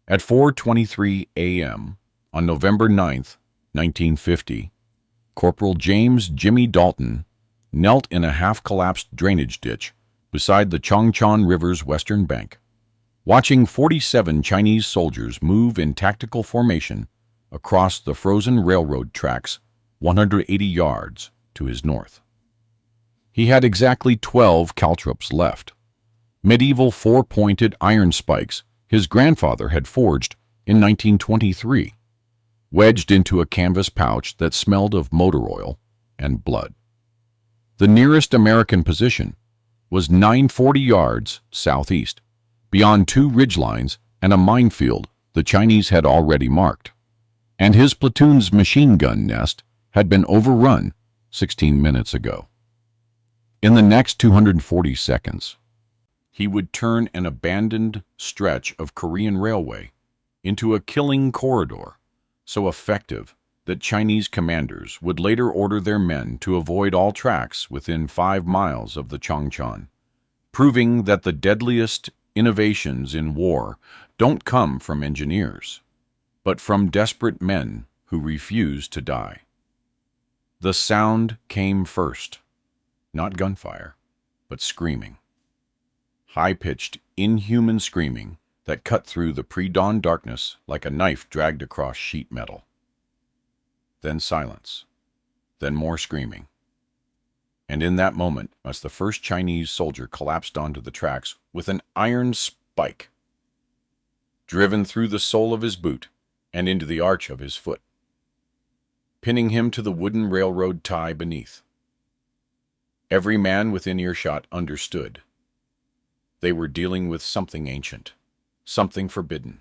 At 4:23 a.m. on November 9th, 1950, Corporal James Jimmy Dalton knelt in a half-collapsed drainage ditch beside the Chongchon River's western bank, watching 47 Chinese soldiers move in tactical formation across the frozen railroad tracks 180 yards to his north. He had exactly 12 caltrops left, medieval four-pointed iron spikes his grandfather had forged in 1923, wedged into a canvas pouch that smelled of motor oil and blood. The nearest American position was 940 yards southeast, beyond two ridgelines and a minefield the Chinese had already marked, and his platoon's machine gun nest had been overrun 16 minutes ago. In the next 240 seconds, he would turn an abandoned stretch of Korean railway into a killing corridor so effective that Chinese commanders would later order their men to avoid all tracks within 5 miles of the Chongchon, proving that the deadliest innovations in war don't come from engineers, but from desperate men who refuse to die. The sound came first, not gunfire, but screaming. High-pitched, inhuman screaming that cut through the pre-dawn darkness like a knife dragged across sheet metal. Then silence, then more screaming. And in that moment, as the first Chinese soldier collapsed onto the tracks with an iron spike driven through the sole of his boot and into the arch of his foot, pinning him to the wooden railroad tie beneath. Every man within earshot understood. They were dealing with something ancient, something forbidden,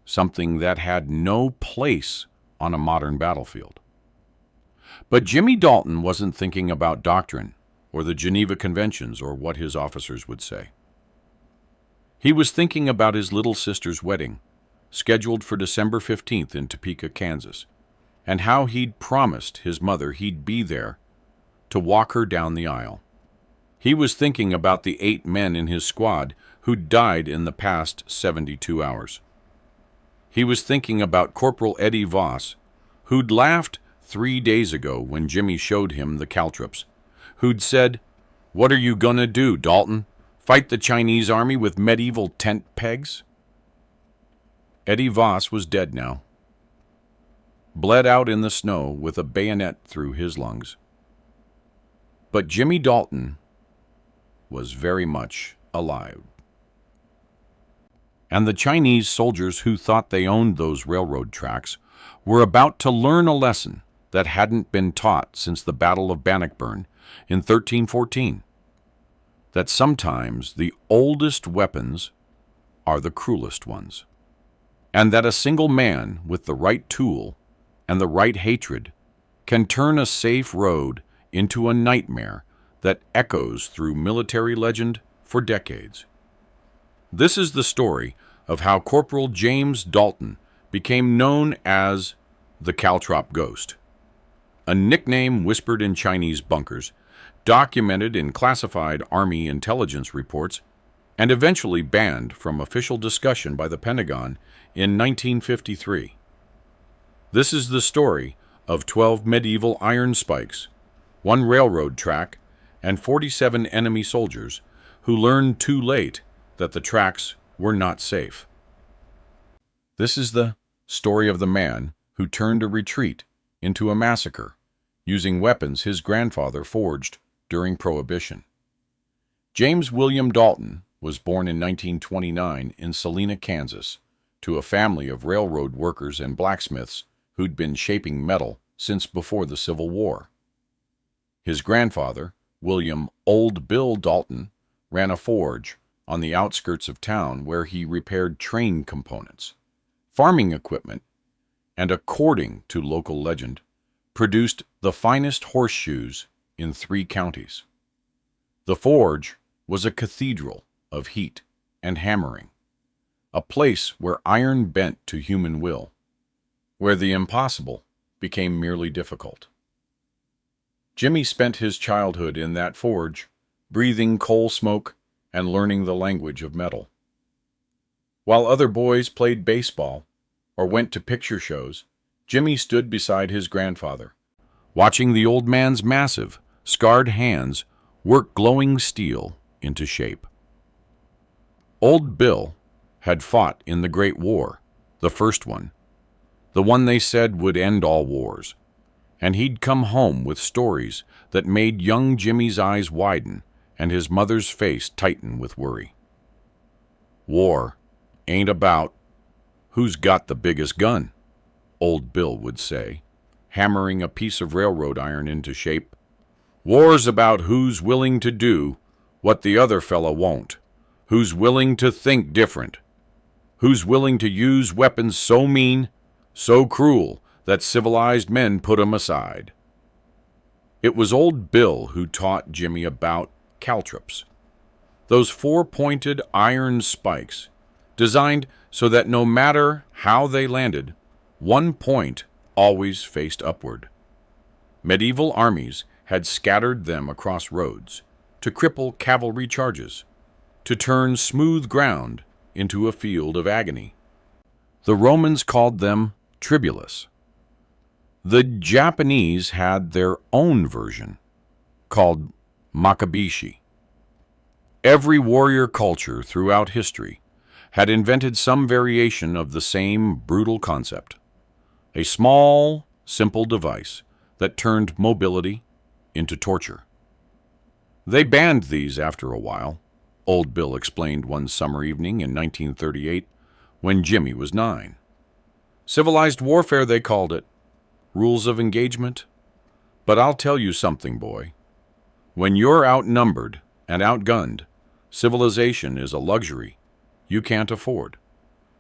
something that had no place on a modern battlefield. But Jimmy Dalton wasn't thinking about doctrine or the Geneva Conventions or what his officers would say. He was thinking about his little sister's wedding, scheduled for December 15th in Topeka, Kansas, and how he'd promised his mother he'd be there to walk her down the aisle. He was thinking about the 8 men in his squad who'd died in the past 72 hours. He was thinking about Corporal Eddie Voss, who'd laughed 3 days ago when Jimmy showed him the caltrops, who'd said, "What are you gonna do, Dalton? Fight the Chinese army with medieval tent pegs?" Eddie Voss was dead now, bled out in the snow with a bayonet through his lungs. But Jimmy Dalton was very much alive. And the Chinese soldiers who thought they owned those railroad tracks were about to learn a lesson that hadn't been taught since the Battle of Bannockburn in 1314, that sometimes the oldest weapons are the cruelest ones, and that a single man with the right tool and the right hatred can turn a safe road into a nightmare that echoes through military legend for decades. This is the story of how Corporal James Dalton became known as the Caltrop Ghost, a nickname whispered in Chinese bunkers, documented in classified Army intelligence reports, and eventually banned from official discussion by the Pentagon in 1953. This is the story of 12 medieval iron spikes, 1 railroad track, and 47 enemy soldiers who learned too late that the tracks were not safe. This is the story of the man who turned a retreat into a massacre using weapons his grandfather forged during Prohibition. James William Dalton was born in 1929 in Salina, Kansas, to a family of railroad workers and blacksmiths who'd been shaping metal since before the Civil War. His grandfather, William Old Bill Dalton, ran a forge on the outskirts of town where he repaired train components, farming equipment, and according to local legend, produced the finest horseshoes in 3 counties. The forge was a cathedral of heat and hammering, a place where iron bent to human will, where the impossible became merely difficult. Jimmy spent his childhood in that forge, breathing coal smoke and learning the language of metal. While other boys played baseball or went to picture shows, Jimmy stood beside his grandfather, watching the old man's massive, scarred hands work glowing steel into shape. Old Bill had fought in the Great War, the first one, the one they said would end all wars, and he'd come home with stories that made young Jimmy's eyes widen and his mother's face tighten with worry. War ain't about who's got the biggest gun, Old Bill would say, hammering a piece of railroad iron into shape. War's about who's willing to do what the other fella won't, who's willing to think different, who's willing to use weapons so mean, so cruel, that civilized men put 'em aside. It was Old Bill who taught Jimmy about caltrops, those four-pointed iron spikes, designed so that no matter how they landed, one point always faced upward. Medieval armies had scattered them across roads to cripple cavalry charges, to turn smooth ground into a field of agony. The Romans called them tribulus. The Japanese had their own version, called makibishi. Every warrior culture throughout history had invented some variation of the same brutal concept, a small, simple device that turned mobility into torture. They banned these after a while, Old Bill explained one summer evening in 1938 when Jimmy was 9. Civilized warfare, they called it. Rules of engagement. But I'll tell you something, boy. When you're outnumbered and outgunned, civilization is a luxury you can't afford.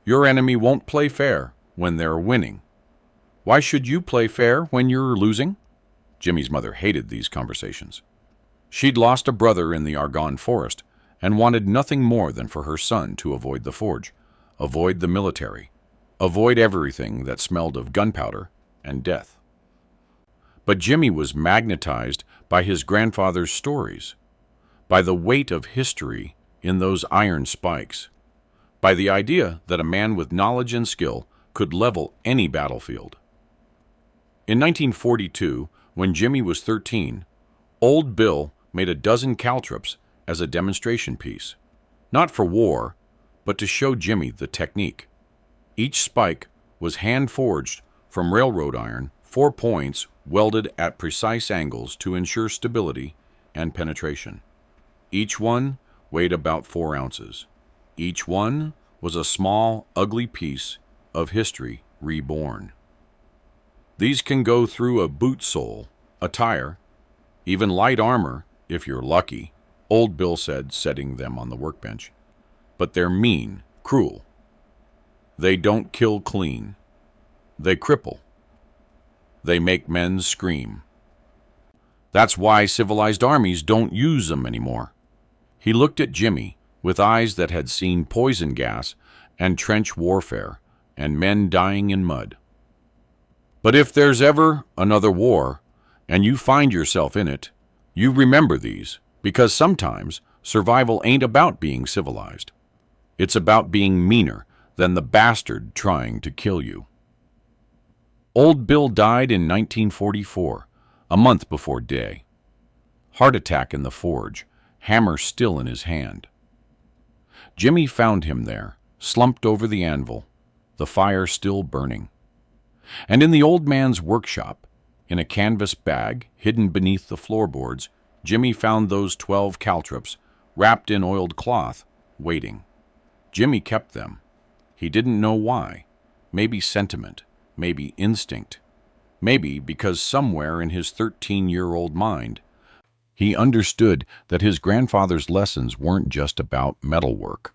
Your enemy won't play fair when they're winning. Why should you play fair when you're losing? Jimmy's mother hated these conversations. She'd lost a brother in the Argonne forest and wanted nothing more than for her son to avoid the forge, avoid the military, avoid everything that smelled of gunpowder and death. But Jimmy was magnetized by his grandfather's stories, by the weight of history in those iron spikes, by the idea that a man with knowledge and skill could level any battlefield. In 1942, when Jimmy was 13, Old Bill made a dozen caltrops as a demonstration piece, not for war, but to show Jimmy the technique. Each spike was hand-forged from railroad iron, 4 points welded at precise angles to ensure stability and penetration. Each one weighed about 4 ounces. Each one was a small, ugly piece of history reborn. These can go through a boot sole, a tire, even light armor, if you're lucky, Old Bill said, setting them on the workbench. But they're mean, cruel. They don't kill clean. They cripple. They make men scream. That's why civilized armies don't use them anymore. He looked at Jimmy with eyes that had seen poison gas and trench warfare and men dying in mud. But if there's ever another war, and you find yourself in it, you remember these, because sometimes survival ain't about being civilized. It's about being meaner than the bastard trying to kill you. Old Bill died in 1944, a month before day. Heart attack in the forge, hammer still in his hand. Jimmy found him there, slumped over the anvil, the fire still burning. And in the old man's workshop, in a canvas bag hidden beneath the floorboards, Jimmy found those 12 caltrops wrapped in oiled cloth, waiting. Jimmy kept them. He didn't know why. Maybe sentiment, maybe instinct, maybe because somewhere in his 13-year-old mind, he understood that his grandfather's lessons weren't just about metalwork.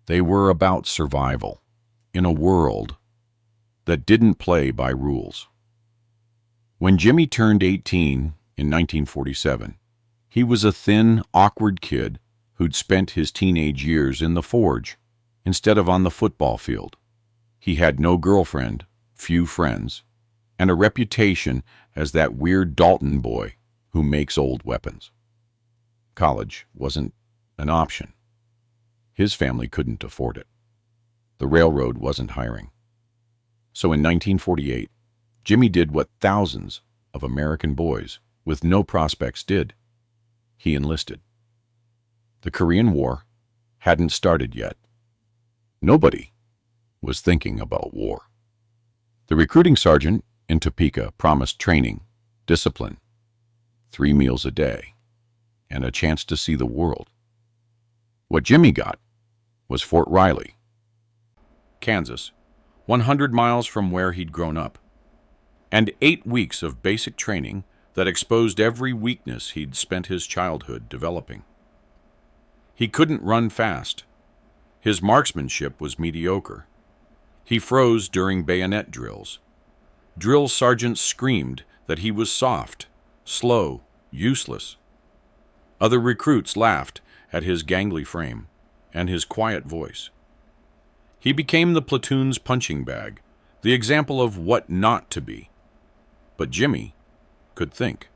They were about survival in a world that didn't play by rules. When Jimmy turned 18 in 1947, he was a thin, awkward kid who'd spent his teenage years in the forge instead of on the football field. He had no girlfriend, few friends, and a reputation as that weird Dalton boy who makes old weapons. College wasn't an option. His family couldn't afford it. The railroad wasn't hiring. So in 1948, Jimmy did what thousands of American boys with no prospects did. He enlisted. The Korean War hadn't started yet. Nobody was thinking about war. The recruiting sergeant in Topeka promised training, discipline, 3 meals a day, and a chance to see the world. What Jimmy got was Fort Riley, Kansas, 100 miles from where he'd grown up, and 8 weeks of basic training that exposed every weakness he'd spent his childhood developing. He couldn't run fast. His marksmanship was mediocre. He froze during bayonet drills. Drill sergeants screamed that he was soft, slow, useless. Other recruits laughed at his gangly frame and his quiet voice. He became the platoon's punching bag, the example of what not to be. But Jimmy could think.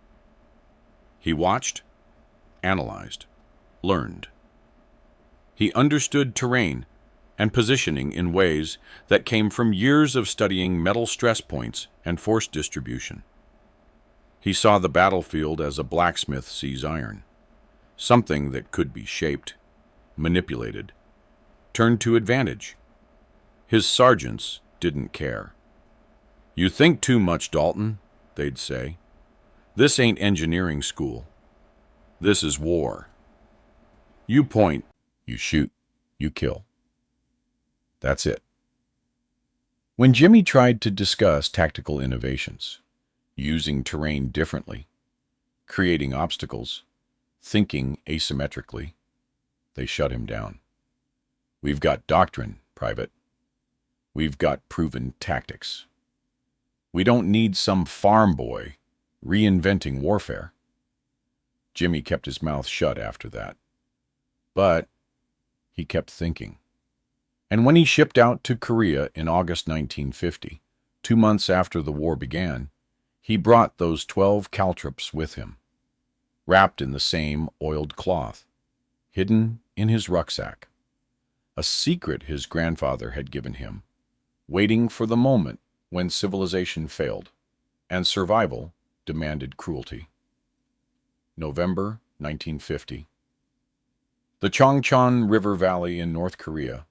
He watched, analyzed, learned. He understood terrain and positioning in ways that came from years of studying metal stress points and force distribution. He saw the battlefield as a blacksmith sees iron, something that could be shaped, manipulated, turned to advantage. His sergeants didn't care. "You think too much, Dalton," they'd say. "This ain't engineering school. This is war. You point, you shoot, you kill. That's it." When Jimmy tried to discuss tactical innovations, using terrain differently, creating obstacles, thinking asymmetrically, they shut him down. "We've got doctrine, Private. We've got proven tactics. We don't need some farm boy reinventing warfare." Jimmy kept his mouth shut after that. But he kept thinking. And when he shipped out to Korea in August 1950, 2 months after the war began, he brought those 12 caltrops with him, wrapped in the same oiled cloth, hidden in his rucksack. A secret his grandfather had given him, waiting for the moment when civilization failed and survival demanded cruelty. November 1950. The Chongchon River Valley in North Korea,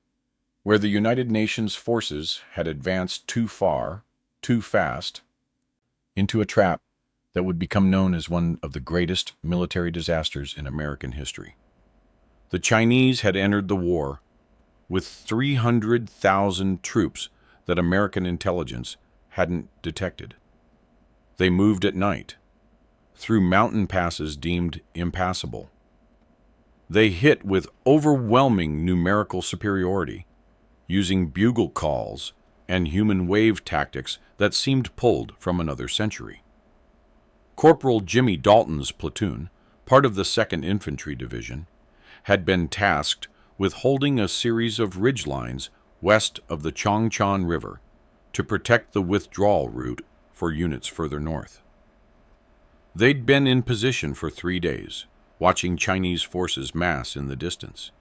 where the United Nations forces had advanced too far, too fast, into a trap that would become known as one of the greatest military disasters in American history. The Chinese had entered the war with 300,000 troops that American intelligence hadn't detected. They moved at night, through mountain passes deemed impassable. They hit with overwhelming numerical superiority, using bugle calls and human wave tactics that seemed pulled from another century. Corporal Jimmy Dalton's platoon, part of the 2nd Infantry Division, had been tasked with holding a series of ridgelines west of the Chongchon River to protect the withdrawal route for units further north. They'd been in position for 3 days, watching Chinese forces mass in the distance,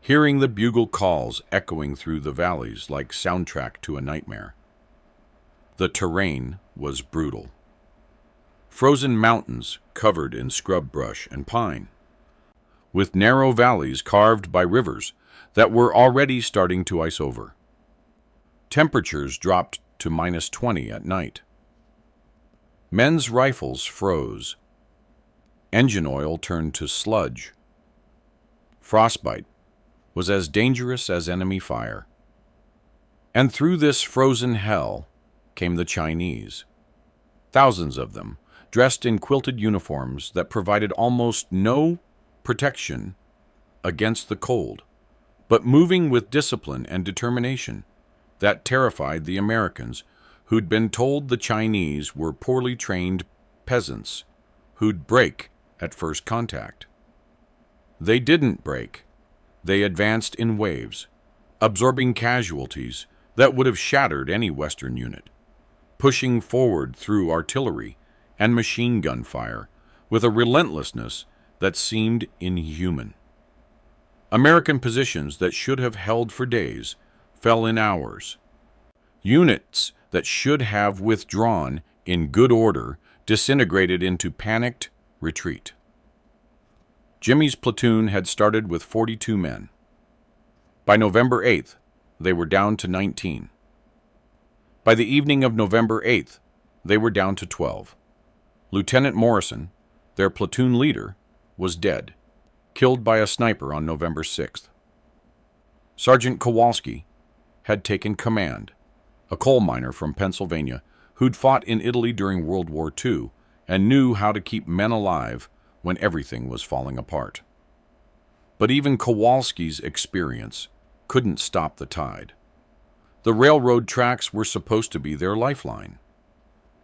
hearing the bugle calls echoing through the valleys like soundtrack to a nightmare. The terrain was brutal. Frozen mountains covered in scrub brush and pine, with narrow valleys carved by rivers that were already starting to ice over. Temperatures dropped to -20 at night. Men's rifles froze. Engine oil turned to sludge. Frostbite was as dangerous as enemy fire. And through this frozen hell came the Chinese. Thousands of them, dressed in quilted uniforms that provided almost no protection against the cold, but moving with discipline and determination that terrified the Americans, who'd been told the Chinese were poorly trained peasants who'd break at first contact. They didn't break. They advanced in waves, absorbing casualties that would have shattered any Western unit, pushing forward through artillery and machine gun fire with a relentlessness that seemed inhuman. American positions that should have held for days fell in hours. Units that should have withdrawn in good order disintegrated into panicked retreat. Jimmy's platoon had started with 42 men. By November 8th, they were down to 19. By the evening of November 8th, they were down to 12. Lieutenant Morrison, their platoon leader, was dead, killed by a sniper on November 6th. Sergeant Kowalski had taken command, a coal miner from Pennsylvania who'd fought in Italy during World War II and knew how to keep men alive when everything was falling apart. But even Kowalski's experience couldn't stop the tide. The railroad tracks were supposed to be their lifeline,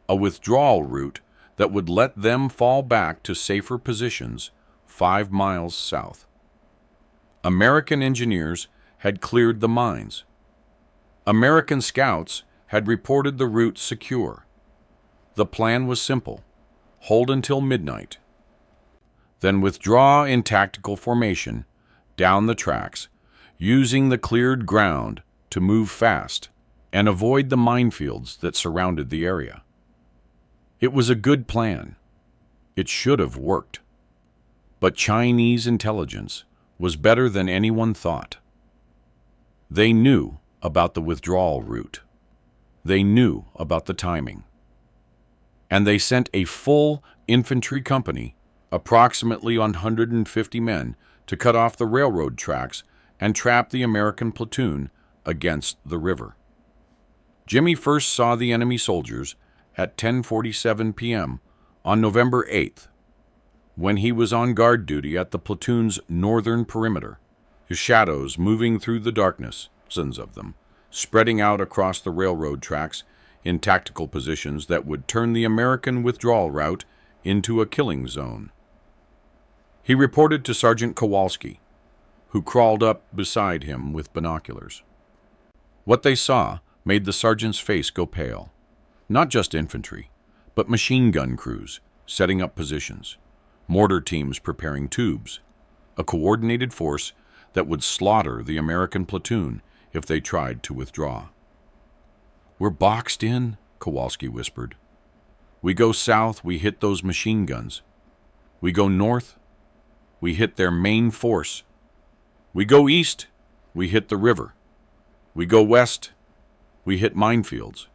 a withdrawal route that would let them fall back to safer positions 5 miles south. American engineers had cleared the mines. American scouts had reported the route secure. The plan was simple: hold until midnight, then withdraw in tactical formation down the tracks, using the cleared ground to move fast and avoid the minefields that surrounded the area. It was a good plan. It should have worked. But Chinese intelligence was better than anyone thought. They knew about the withdrawal route. They knew about the timing. And they sent a full infantry company, approximately 150 men, to cut off the railroad tracks and trap the American platoon against the river. Jimmy first saw the enemy soldiers at 10:47 p.m. on November 8th, when he was on guard duty at the platoon's northern perimeter, his shadows moving through the darkness, dozens of them, spreading out across the railroad tracks in tactical positions that would turn the American withdrawal route into a killing zone. He reported to Sergeant Kowalski, who crawled up beside him with binoculars. What they saw made the sergeant's face go pale. Not just infantry, but machine gun crews setting up positions, mortar teams preparing tubes, a coordinated force that would slaughter the American platoon if they tried to withdraw. "We're boxed in," Kowalski whispered. "We go south, we hit those machine guns. We go north, we hit their main force. We go east, we hit the river. We go west, we hit minefields."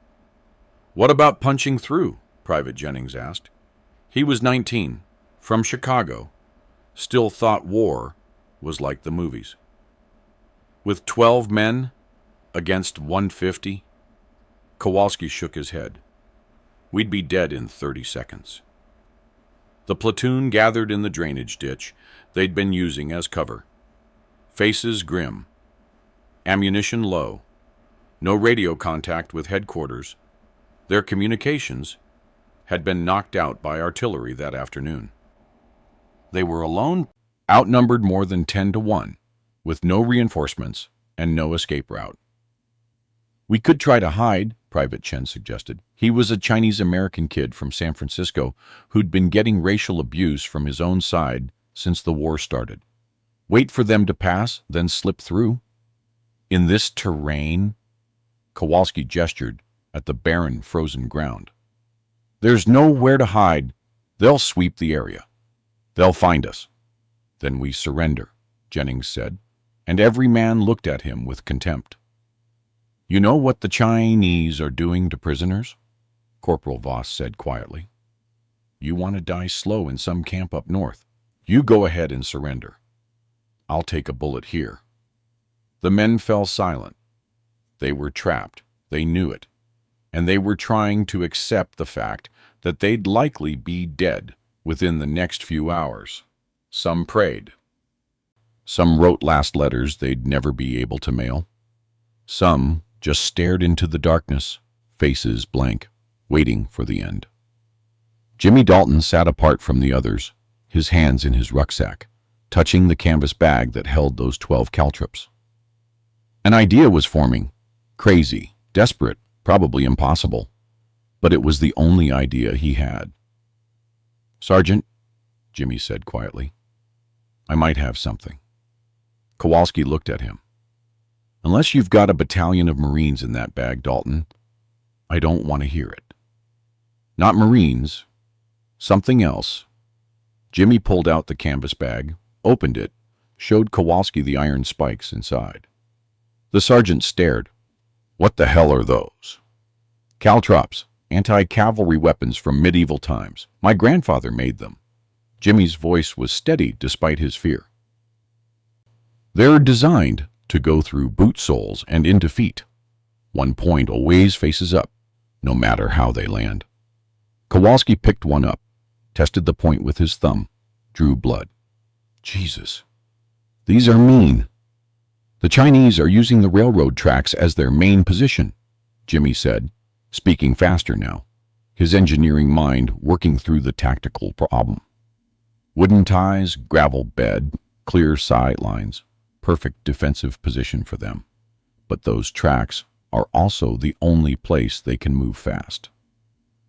"What about punching through?" Private Jennings asked. He was 19, from Chicago, still thought war was like the movies. "With 12 men against 150? Kowalski shook his head. "We'd be dead in 30 seconds. The platoon gathered in the drainage ditch they'd been using as cover. Faces grim, ammunition low, no radio contact with headquarters. Their communications had been knocked out by artillery that afternoon. They were alone, outnumbered more than 10-1, with no reinforcements and no escape route. "We could try to hide," Private Chen suggested. He was a Chinese-American kid from San Francisco who'd been getting racial abuse from his own side since the war started. "Wait for them to pass, then slip through." "In this terrain?" Kowalski gestured at the barren, frozen ground. "There's nowhere to hide. They'll sweep the area. They'll find us." "Then we surrender," Jennings said, and every man looked at him with contempt. "You know what the Chinese are doing to prisoners?" Corporal Voss said quietly. "You want to die slow in some camp up north. You go ahead and surrender. I'll take a bullet here." The men fell silent. They were trapped. They knew it. And they were trying to accept the fact that they'd likely be dead within the next few hours. Some prayed. Some wrote last letters they'd never be able to mail. Some just stared into the darkness, faces blank, waiting for the end. Jimmy Dalton sat apart from the others, his hands in his rucksack, touching the canvas bag that held those 12 caltrops. An idea was forming, crazy, desperate, probably impossible, but it was the only idea he had. "Sergeant," Jimmy said quietly, "I might have something." Kowalski looked at him. Unless you've got a battalion of Marines in that bag, Dalton, I don't want to hear it. Not Marines. Something else. Jimmy pulled out the canvas bag, opened it, showed Kowalski the iron spikes inside. The sergeant stared. What the hell are those? Caltrops, anti-cavalry weapons from medieval times. My grandfather made them. Jimmy's voice was steady despite his fear. They're designed to go through boot soles and into feet. One point always faces up, no matter how they land. Kowalski picked one up, tested the point with his thumb, drew blood. Jesus, these are mean. The Chinese are using the railroad tracks as their main position, Jimmy said, speaking faster now, his engineering mind working through the tactical problem. Wooden ties, gravel bed, clear sight lines, perfect defensive position for them. But those tracks are also the only place they can move fast.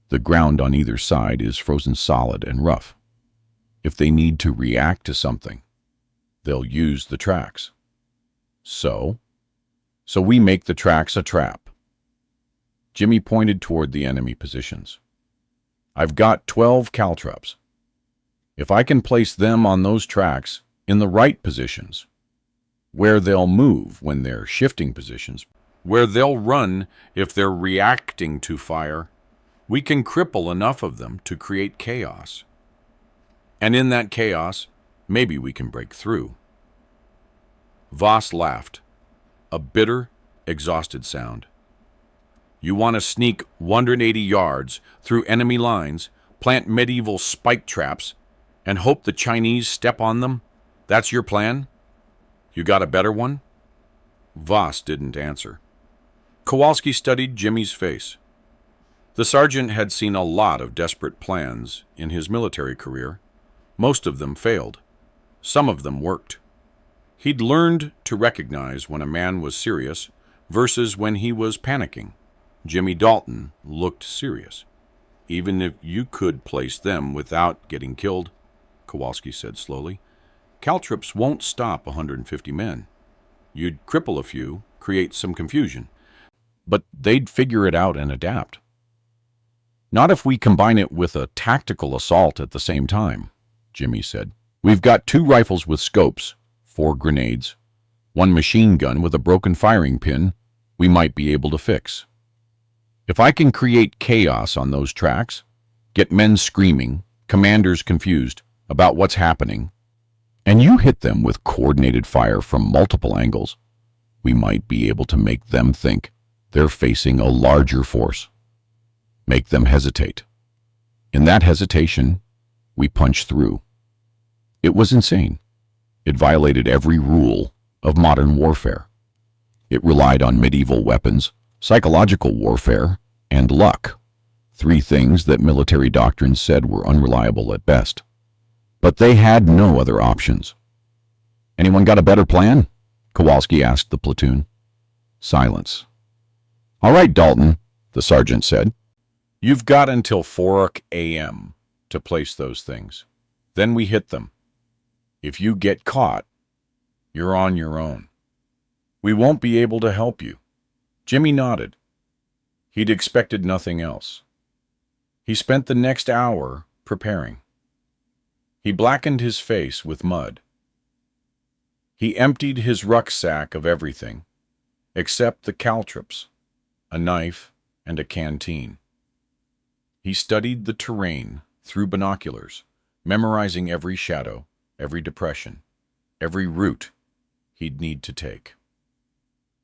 The ground on either side is frozen solid and rough. If they need to react to something, they'll use the tracks. So we make the tracks a trap. Jimmy pointed toward the enemy positions. I've got 12 caltrops. If I can place them on those tracks in the right positions, where they'll move when they're shifting positions, where they'll run if they're reacting to fire, we can cripple enough of them to create chaos. And in that chaos, maybe we can break through. Voss laughed, a bitter, exhausted sound. You want to sneak 180 yards through enemy lines, plant medieval spike traps, and hope the Chinese step on them? That's your plan? You got a better one? Voss didn't answer. Kowalski studied Jimmy's face. The sergeant had seen a lot of desperate plans in his military career. Most of them failed. Some of them worked. He'd learned to recognize when a man was serious versus when he was panicking. Jimmy Dalton looked serious. Even if you could place them without getting killed, Kowalski said slowly, caltrops won't stop 150 men. You'd cripple a few, create some confusion, but they'd figure it out and adapt. Not if we combine it with a tactical assault at the same time, Jimmy said. We've got 2 rifles with scopes, 4 grenades, 1 machine gun with a broken firing pin we might be able to fix. If I can create chaos on those tracks, get men screaming, commanders confused about what's happening, and you hit them with coordinated fire from multiple angles, we might be able to make them think they're facing a larger force. Make them hesitate. In that hesitation, we punch through. It was insane. It violated every rule of modern warfare. It relied on medieval weapons, psychological warfare, and luck, 3 things that military doctrines said were unreliable at best. But they had no other options. Anyone got a better plan? Kowalski asked the platoon. Silence. All right, Dalton, the sergeant said. You've got until 4 a.m. to place those things. Then we hit them. If you get caught, you're on your own. We won't be able to help you. Jimmy nodded. He'd expected nothing else. He spent the next hour preparing. He blackened his face with mud. He emptied his rucksack of everything, except the caltrops, a knife, and a canteen. He studied the terrain through binoculars, memorizing every shadow, every depression, every route he'd need to take.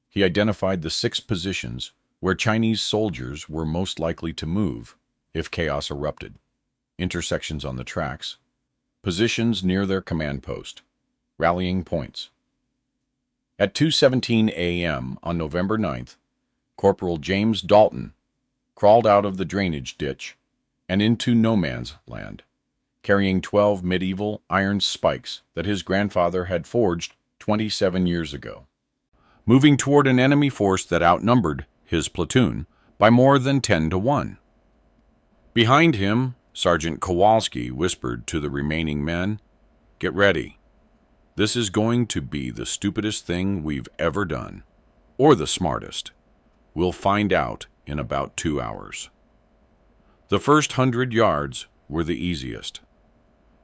He identified the 6 positions where Chinese soldiers were most likely to move if chaos erupted, intersections on the tracks, positions near their command post, rallying points. At 2:17 a.m. on November 9th, Corporal James Dalton crawled out of the drainage ditch and into no man's land, carrying 12 medieval iron spikes that his grandfather had forged 27 years ago, moving toward an enemy force that outnumbered his platoon by more than 10 to 1. Behind him, Sergeant Kowalski whispered to the remaining men, "Get ready. This is going to be the stupidest thing we've ever done." or the smartest? We'll find out in about 2 hours. The first 100 yards were the easiest.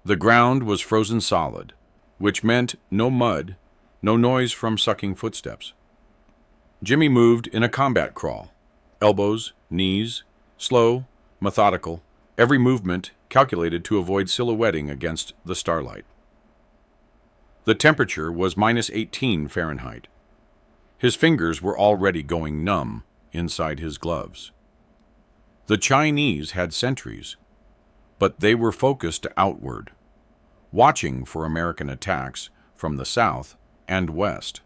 The ground was frozen solid, which meant no mud, no noise from sucking footsteps. Jimmy moved in a combat crawl, elbows, knees, slow, methodical, every movement calculated to avoid silhouetting against the starlight. The temperature was -18 Fahrenheit. His fingers were already going numb inside his gloves. The Chinese had sentries, but they were focused outward, watching for American attacks from the south and west.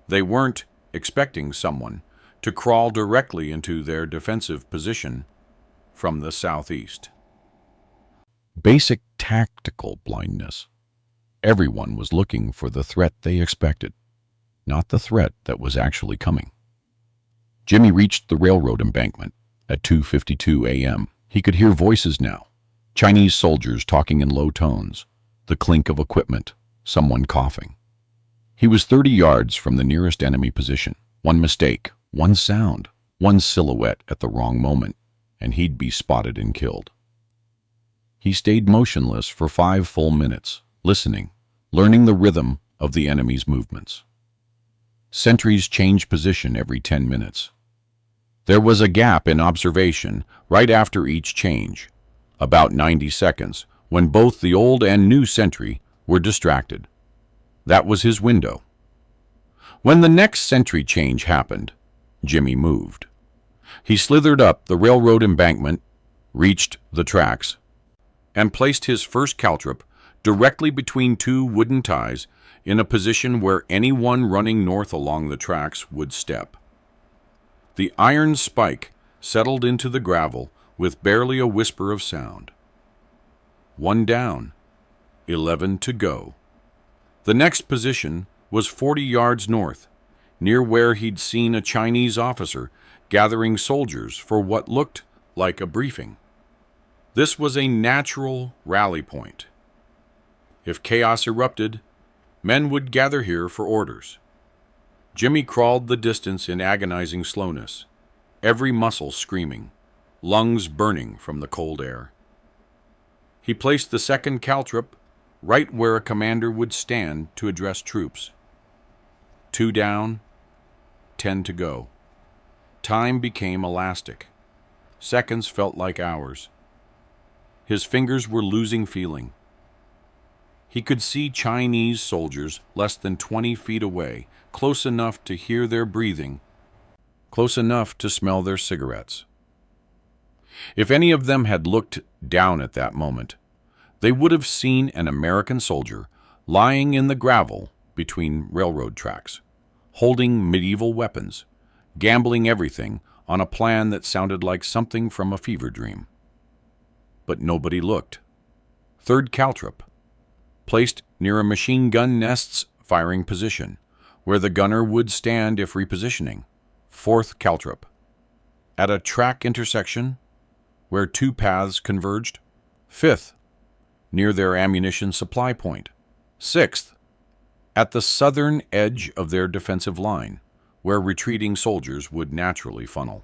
They weren't expecting someone to crawl directly into their defensive position from the southeast. Basic tactical blindness. Everyone was looking for the threat they expected, not the threat that was actually coming. Jimmy reached the railroad embankment at 2:52 a.m. He could hear voices now, Chinese soldiers talking in low tones, the clink of equipment, someone coughing. He was 30 yards from the nearest enemy position. One mistake, one sound, one silhouette at the wrong moment, and he'd be spotted and killed. He stayed motionless for 5 full minutes, listening, learning the rhythm of the enemy's movements. Sentries changed position every 10 minutes. There was a gap in observation right after each change, about 90 seconds, when both the old and new sentry were distracted. That was his window. When the next sentry change happened, Jimmy moved. He slithered up the railroad embankment, reached the tracks, and placed his first caltrop directly between 2 wooden ties in a position where anyone running north along the tracks would step. The iron spike settled into the gravel with barely a whisper of sound. 1 down, 11 to go. The next position was 40 yards north, near where he'd seen a Chinese officer gathering soldiers for what looked like a briefing. This was a natural rally point. If chaos erupted, men would gather here for orders. Jimmy crawled the distance in agonizing slowness, every muscle screaming, lungs burning from the cold air. He placed the second caltrop right where a commander would stand to address troops. 2 down, 10 to go. Time became elastic. Seconds felt like hours. His fingers were losing feeling. He could see Chinese soldiers less than 20 feet away, close enough to hear their breathing, close enough to smell their cigarettes. If any of them had looked down at that moment, they would have seen an American soldier lying in the gravel between railroad tracks, holding medieval weapons, gambling everything on a plan that sounded like something from a fever dream. But nobody looked. Third caltrop, placed near a machine gun nest's firing position, where the gunner would stand if repositioning. Fourth caltrop, at a track intersection where 2 paths converged. Fifth, near their ammunition supply point. Sixth, at the southern edge of their defensive line, where retreating soldiers would naturally funnel.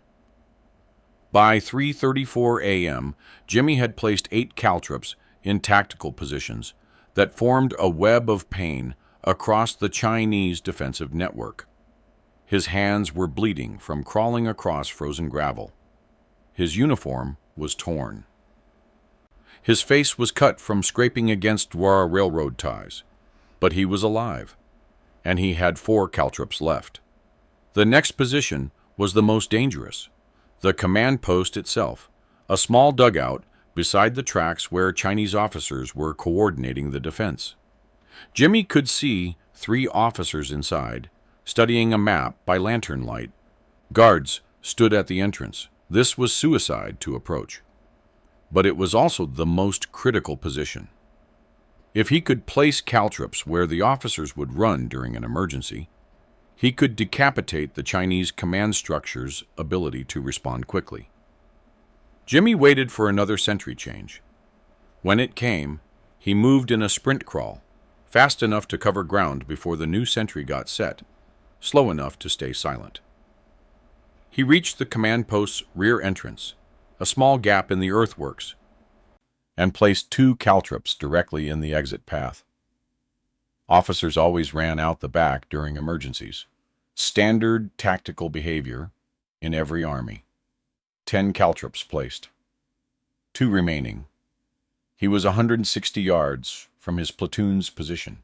By 3:34 a.m., Jimmy had placed 8 caltrops in tactical positions that formed a web of pain across the Chinese defensive network. His hands were bleeding from crawling across frozen gravel. His uniform was torn. His face was cut from scraping against railroad ties, but he was alive, and he had 4 caltrops left. The next position was the most dangerous, the command post itself, a small dugout beside the tracks where Chinese officers were coordinating the defense. Jimmy could see 3 officers inside, studying a map by lantern light. Guards stood at the entrance. This was suicide to approach. But it was also the most critical position. If he could place caltrops where the officers would run during an emergency, he could decapitate the Chinese command structure's ability to respond quickly. Jimmy waited for another sentry change. When it came, he moved in a sprint crawl, fast enough to cover ground before the new sentry got set, slow enough to stay silent. He reached the command post's rear entrance, a small gap in the earthworks, and placed 2 caltrops directly in the exit path. Officers always ran out the back during emergencies. Standard tactical behavior in every army. 10 caltrops placed. 2 remaining. He was 160 yards from his platoon's position,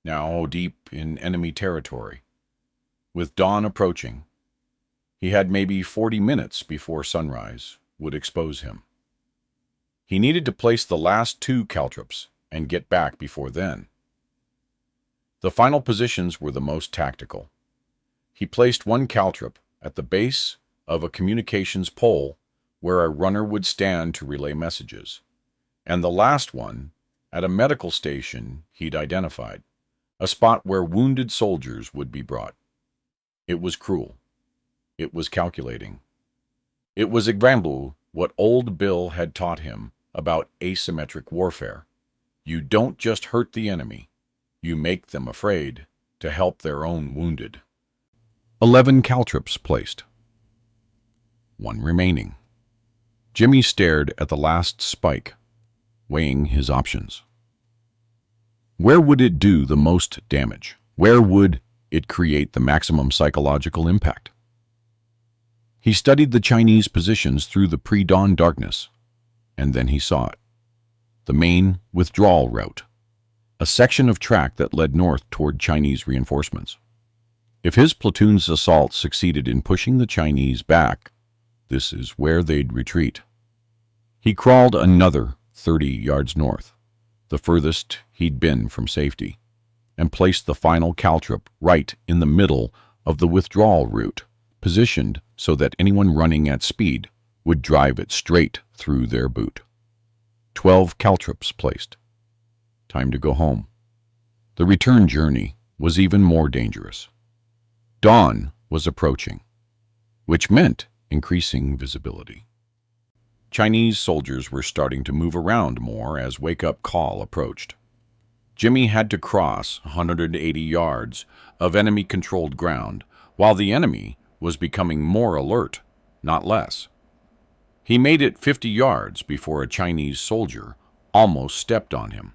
now deep in enemy territory. With dawn approaching, he had maybe 40 minutes before sunrise would expose him. He needed to place the last 2 caltrops and get back before then. The final positions were the most tactical. He placed 1 caltrop at the base of a communications pole where a runner would stand to relay messages, and the last one at a medical station he'd identified, a spot where wounded soldiers would be brought. It was cruel. It was calculating. It was exactly what old Bill had taught him about asymmetric warfare. You don't just hurt the enemy, you make them afraid to help their own wounded. 11 caltrops placed. 1 remaining. Jimmy stared at the last spike, weighing his options. Where would it do the most damage? Where would it create the maximum psychological impact? He studied the Chinese positions through the pre-dawn darkness, and then he saw it. The main withdrawal route, a section of track that led north toward Chinese reinforcements. If his platoon's assault succeeded in pushing the Chinese back, this is where they'd retreat. He crawled another 30 yards north, the furthest he'd been from safety, and placed the final caltrop right in the middle of the withdrawal route, positioned so that anyone running at speed would drive it straight through their boot. 12 caltrops placed. Time to go home. The return journey was even more dangerous. Dawn was approaching, which meant increasing visibility. Chinese soldiers were starting to move around more as wake-up call approached. Jimmy had to cross 180 yards of enemy-controlled ground, while the enemy was becoming more alert, not less. He made it 50 yards before a Chinese soldier almost stepped on him.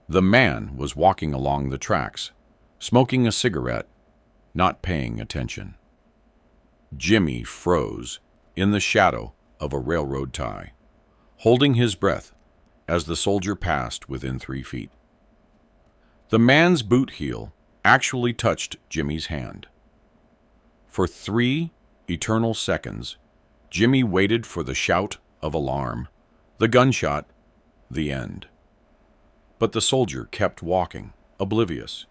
The man was walking along the tracks, smoking a cigarette, not paying attention. Jimmy froze in the shadow of a railroad tie, holding his breath as the soldier passed within 3 feet. The man's boot heel actually touched Jimmy's hand. For 3 eternal seconds, Jimmy waited for the shout of alarm, the gunshot, the end. But the soldier kept walking, oblivious,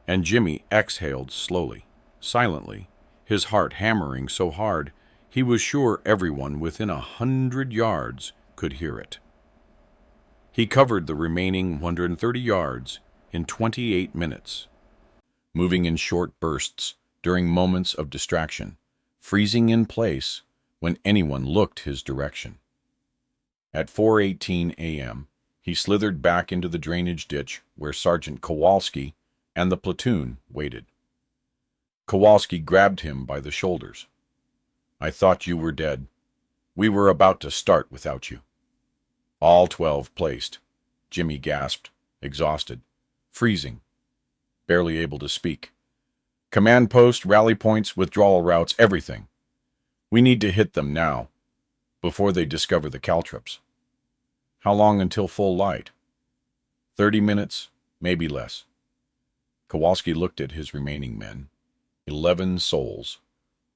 and Jimmy exhaled slowly, silently, his heart hammering so hard he was sure everyone within 100 yards could hear it. He covered the remaining 130 yards in 28 minutes, moving in short bursts during moments of distraction, freezing in place when anyone looked his direction. At 4:18 a.m., he slithered back into the drainage ditch where Sergeant Kowalski and the platoon waited. Kowalski grabbed him by the shoulders. "I thought you were dead. We were about to start without you." "All 12 placed," Jimmy gasped, exhausted, freezing, barely able to speak. "Command post, rally points, withdrawal routes, everything. We need to hit them now, before they discover the caltrops." "How long until full light?" 30 minutes, maybe less." Kowalski looked at his remaining men. 11 souls,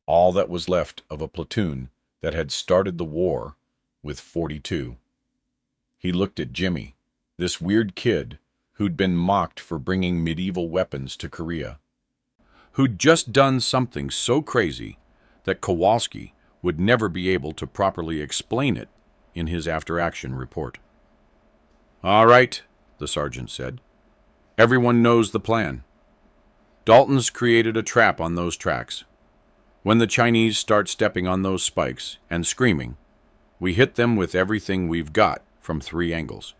all that was left of a platoon that had started the war with 42. He looked at Jimmy, this weird kid who'd been mocked for bringing medieval weapons to Korea, who'd just done something so crazy that Kowalski would never be able to properly explain it in his after-action report. "All right," the sergeant said. "Everyone knows the plan. Dalton's created a trap on those tracks. When the Chinese start stepping on those spikes and screaming, we hit them with everything we've got from 3 angles.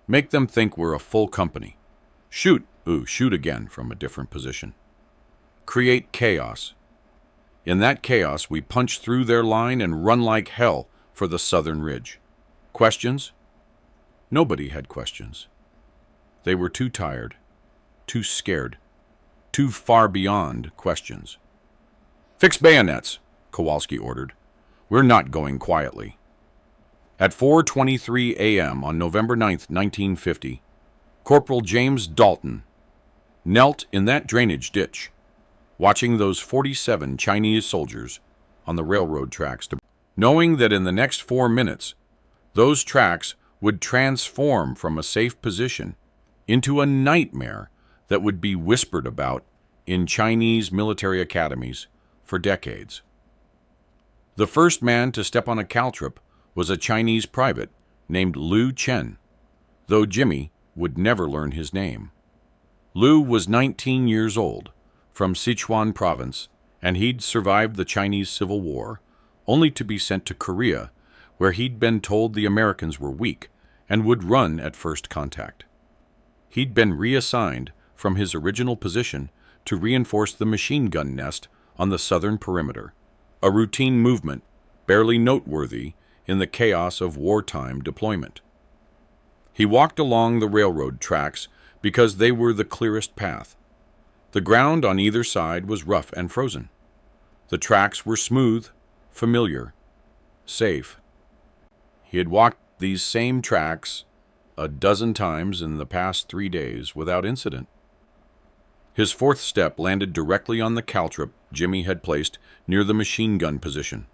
Make them think we're a full company. Shoot again from a different position." create chaos. In that chaos, we punch through their line and run like hell for the southern ridge. Questions? Nobody had questions. They were too tired, too scared, too far beyond questions. "Fix bayonets," Kowalski ordered. "We're not going quietly." At 4:23 a.m. on November 9, 1950, Corporal James Dalton knelt in that drainage ditch, watching those 47 Chinese soldiers on the railroad tracks, knowing that in the next 4 minutes, those tracks would transform from a safe position into a nightmare that would be whispered about in Chinese military academies for decades. The first man to step on a caltrip was a Chinese private named Liu Chen, though Jimmy would never learn his name. Liu was 19 years old, from Sichuan province, and he'd survived the Chinese Civil War, only to be sent to Korea, where he'd been told the Americans were weak and would run at first contact. He'd been reassigned from his original position to reinforce the machine gun nest on the southern perimeter, a routine movement barely noteworthy in the chaos of wartime deployment. He walked along the railroad tracks because they were the clearest path. The ground on either side was rough and frozen. The tracks were smooth, familiar, safe. He had walked these same tracks a dozen times in the past 3 days without incident. His fourth step landed directly on the caltrip Jimmy had placed near the machine gun position.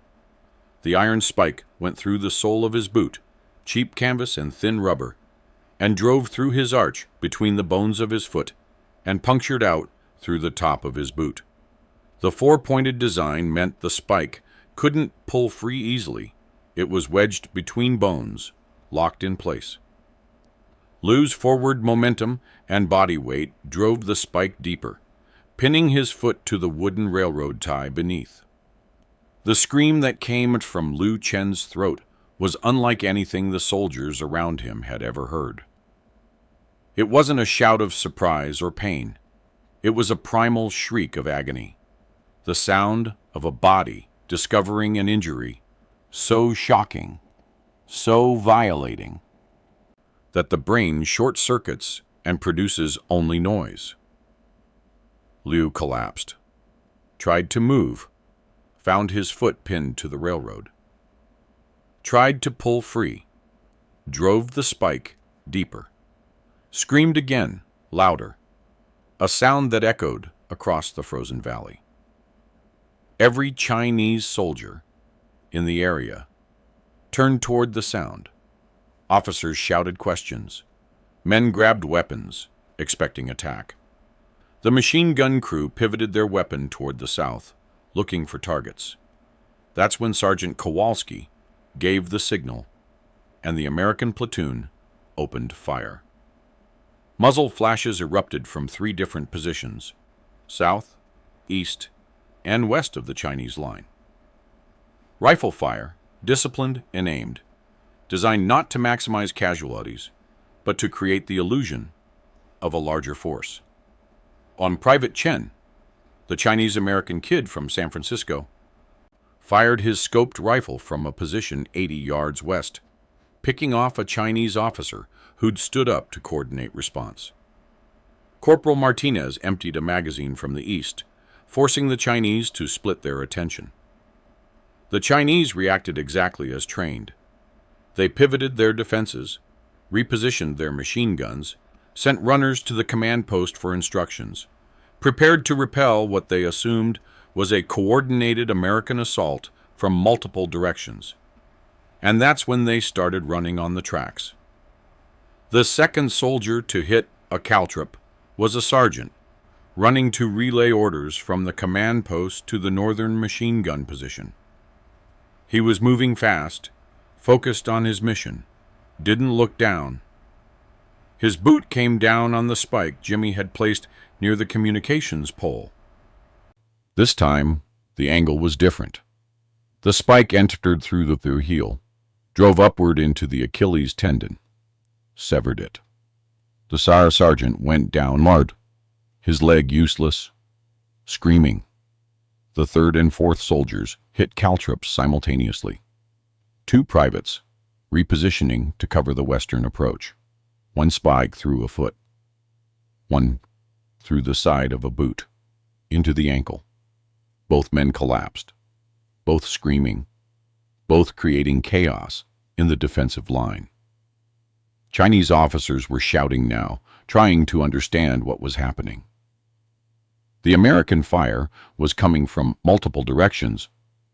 The iron spike went through the sole of his boot, cheap canvas and thin rubber, and drove through his arch between the bones of his foot and punctured out through the top of his boot. The four-pointed design meant the spike couldn't pull free easily. It was wedged between bones, locked in place. Liu's forward momentum and body weight drove the spike deeper, pinning his foot to the wooden railroad tie beneath. The scream that came from Liu Chen's throat was unlike anything the soldiers around him had ever heard. It wasn't a shout of surprise or pain. It was a primal shriek of agony, the sound of a body discovering an injury so shocking, so violating, that the brain short-circuits and produces only noise. Liu collapsed, tried to move, found his foot pinned to the railroad, tried to pull free, drove the spike deeper, screamed again, louder, a sound that echoed across the frozen valley. Every Chinese soldier in the area turned toward the sound. Officers shouted questions. Men grabbed weapons, expecting attack. The machine gun crew pivoted their weapon toward the south, looking for targets. That's when Sergeant Kowalski gave the signal, and the American platoon opened fire. Muzzle flashes erupted from 3 different positions, south, east, and west of the Chinese line. Rifle fire, disciplined and aimed, designed not to maximize casualties, but to create the illusion of a larger force. On Private Chen, the Chinese-American kid from San Francisco, fired his scoped rifle from a position 80 yards west, picking off a Chinese officer who'd stood up to coordinate response. Corporal Martinez emptied a magazine from the east, forcing the Chinese to split their attention. The Chinese reacted exactly as trained. They pivoted their defenses, repositioned their machine guns, sent runners to the command post for instructions, prepared to repel what they assumed was a coordinated American assault from multiple directions. And that's when they started running on the tracks. The second soldier to hit a caltrip was a sergeant, running to relay orders from the command post to the northern machine gun position. He was moving fast, focused on his mission, didn't look down. His boot came down on the spike Jimmy had placed near the communications pole. This time, the angle was different. The spike entered through the heel, drove upward into the Achilles tendon, severed it. The sergeant went down hard, his leg useless, screaming. The third and fourth soldiers hit caltrops simultaneously. Two privates, repositioning to cover the western approach. One spike through a foot. One through the side of a boot, into the ankle. Both men collapsed, both screaming, both creating chaos in the defensive line. Chinese officers were shouting now, trying to understand what was happening. The American fire was coming from multiple directions,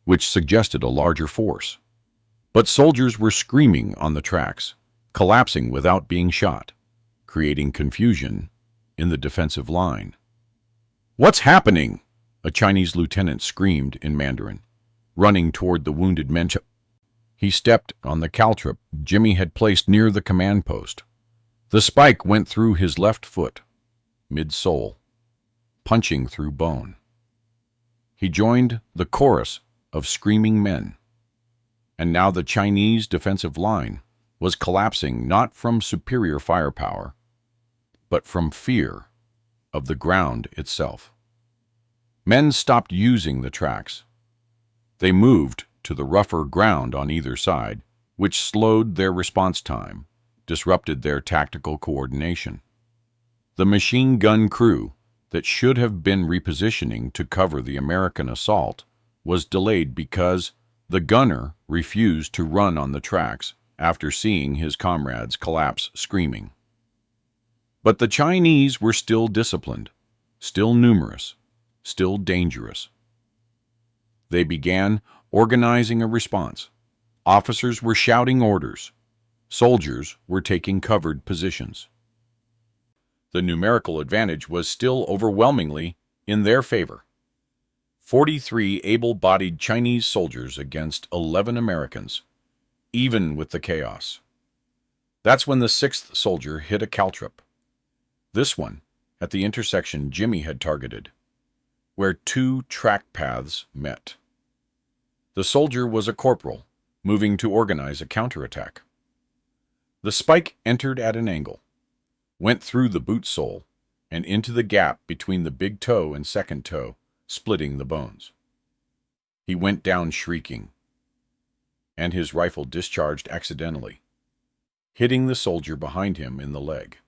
which suggested a larger force. But soldiers were screaming on the tracks, collapsing without being shot, creating confusion in the defensive line. "What's happening?" a Chinese lieutenant screamed in Mandarin, running toward the wounded men. He stepped on the caltrop Jimmy had placed near the command post. The spike went through his left foot, midsole, punching through bone. He joined the chorus of screaming men. And now the Chinese defensive line was collapsing not from superior firepower, but from fear of the ground itself. Men stopped using the tracks. They moved to the rougher ground on either side, which slowed their response time, disrupted their tactical coordination. The machine gun crew that should have been repositioning to cover the American assault was delayed because the gunner refused to run on the tracks after seeing his comrades collapse screaming. But the Chinese were still disciplined, still numerous, still dangerous. They began organizing a response. Officers were shouting orders. Soldiers were taking covered positions. The numerical advantage was still overwhelmingly in their favor. 43 able-bodied Chinese soldiers against 11 Americans, even with the chaos. That's when the sixth soldier hit a caltrop. This one, at the intersection Jimmy had targeted, where two track paths met. The soldier was a corporal, moving to organize a counterattack. The spike entered at an angle, went through the boot sole, and into the gap between the big toe and second toe, splitting the bones. He went down shrieking, and his rifle discharged accidentally, hitting the soldier behind him in the leg.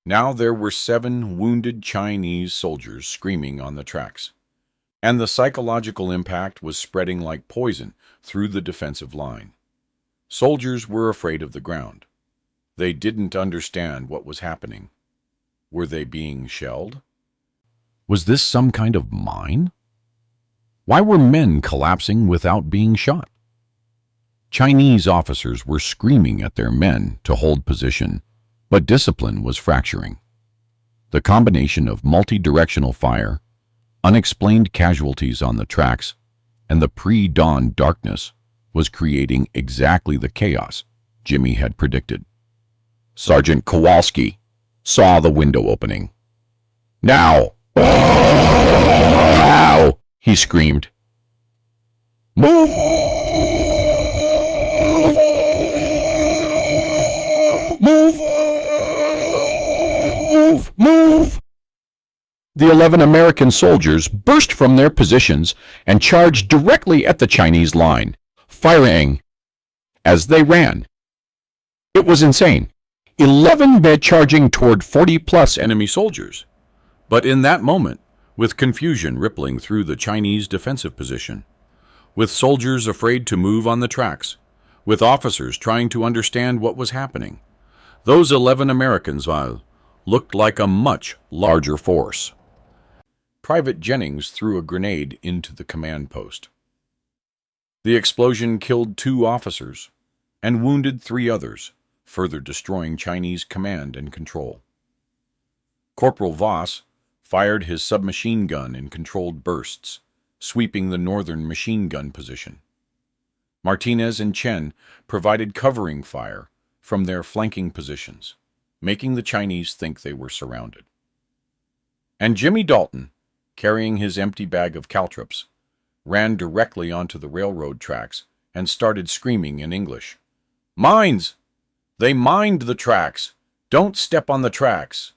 Now there were 7 wounded Chinese soldiers screaming on the tracks, and the psychological impact was spreading like poison through the defensive line. Soldiers were afraid of the ground. They didn't understand what was happening. Were they being shelled? Was this some kind of mine? Why were men collapsing without being shot? Chinese officers were screaming at their men to hold position, but discipline was fracturing. The combination of multi-directional fire, unexplained casualties on the tracks, and the pre-dawn darkness was creating exactly the chaos Jimmy had predicted. Sergeant Kowalski saw the window opening. "Now!" "Now!" he screamed. "Move! Move! Move! Move!" The 11 American soldiers burst from their positions and charged directly at the Chinese line, firing as they ran. It was insane. 11 men charging toward 40-plus enemy soldiers. But in that moment, with confusion rippling through the Chinese defensive position, with soldiers afraid to move on the tracks, with officers trying to understand what was happening, those 11 Americans looked like a much larger force. Private Jennings threw a grenade into the command post. The explosion killed 2 officers and wounded 3 others, further destroying Chinese command and control. Corporal Voss fired his submachine gun in controlled bursts, sweeping the northern machine gun position. Martinez and Chen provided covering fire from their flanking positions, making the Chinese think they were surrounded. And Jimmy Dalton, carrying his empty bag of caltrops, ran directly onto the railroad tracks and started screaming in English. "Mines! They mined the tracks! Don't step on the tracks!"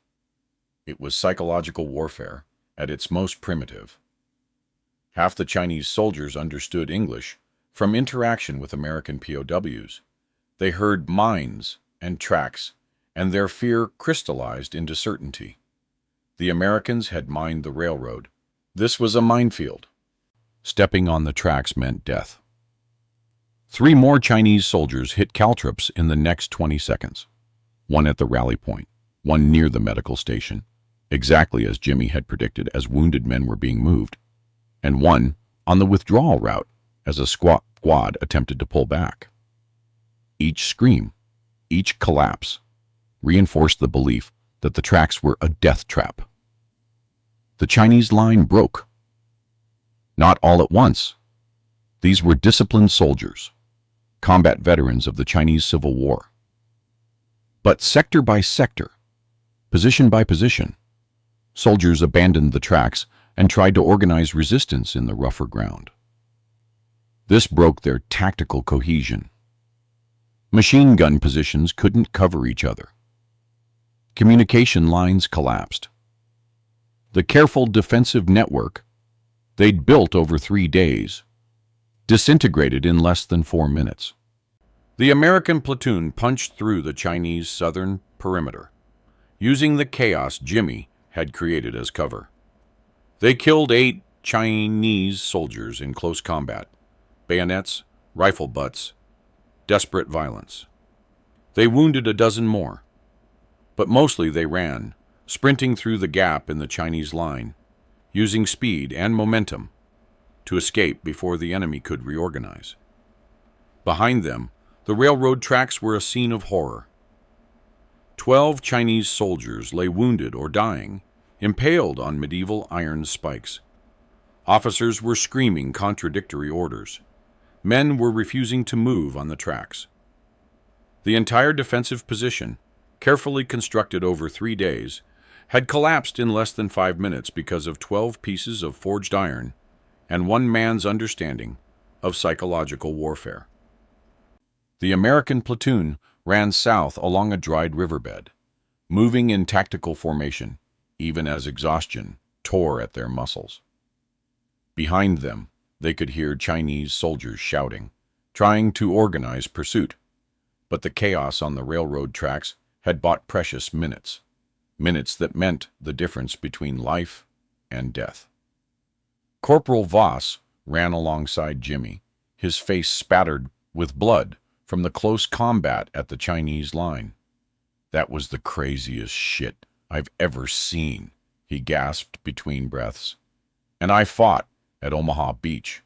It was psychological warfare, at its most primitive. Half the Chinese soldiers understood English from interaction with American POWs. They heard mines and tracks, and their fear crystallized into certainty. The Americans had mined the railroad. This was a minefield. Stepping on the tracks meant death. 3 more Chinese soldiers hit caltrops in the next 20 seconds. One at the rally point, one near the medical station, exactly as Jimmy had predicted as wounded men were being moved, and one on the withdrawal route as a squad attempted to pull back. Each scream, each collapse, reinforced the belief that the tracks were a death trap. The Chinese line broke. Not all at once. These were disciplined soldiers, combat veterans of the Chinese Civil War. But sector by sector, position by position, soldiers abandoned the tracks and tried to organize resistance in the rougher ground. This broke their tactical cohesion. Machine gun positions couldn't cover each other. Communication lines collapsed. The careful defensive network they'd built over 3 days disintegrated in less than 4 minutes. The American platoon punched through the Chinese southern perimeter, using the chaos Jimmy had created as cover. They killed 8 Chinese soldiers in close combat, bayonets, rifle butts, desperate violence. They wounded a dozen more, but mostly they ran, sprinting through the gap in the Chinese line, using speed and momentum to escape before the enemy could reorganize. Behind them, the railroad tracks were a scene of horror. 12 Chinese soldiers lay wounded or dying, impaled on medieval iron spikes. Officers were screaming contradictory orders. Men were refusing to move on the tracks. The entire defensive position, carefully constructed over 3 days, had collapsed in less than 5 minutes because of 12 pieces of forged iron and one man's understanding of psychological warfare. The American platoon ran south along a dried riverbed, moving in tactical formation, even as exhaustion tore at their muscles. Behind them, they could hear Chinese soldiers shouting, trying to organize pursuit. But the chaos on the railroad tracks had bought precious minutes, minutes that meant the difference between life and death. Corporal Voss ran alongside Jimmy, his face spattered with blood from the close combat at the Chinese line. "That was the craziest shit I've ever seen," he gasped between breaths. "And I fought at Omaha Beach."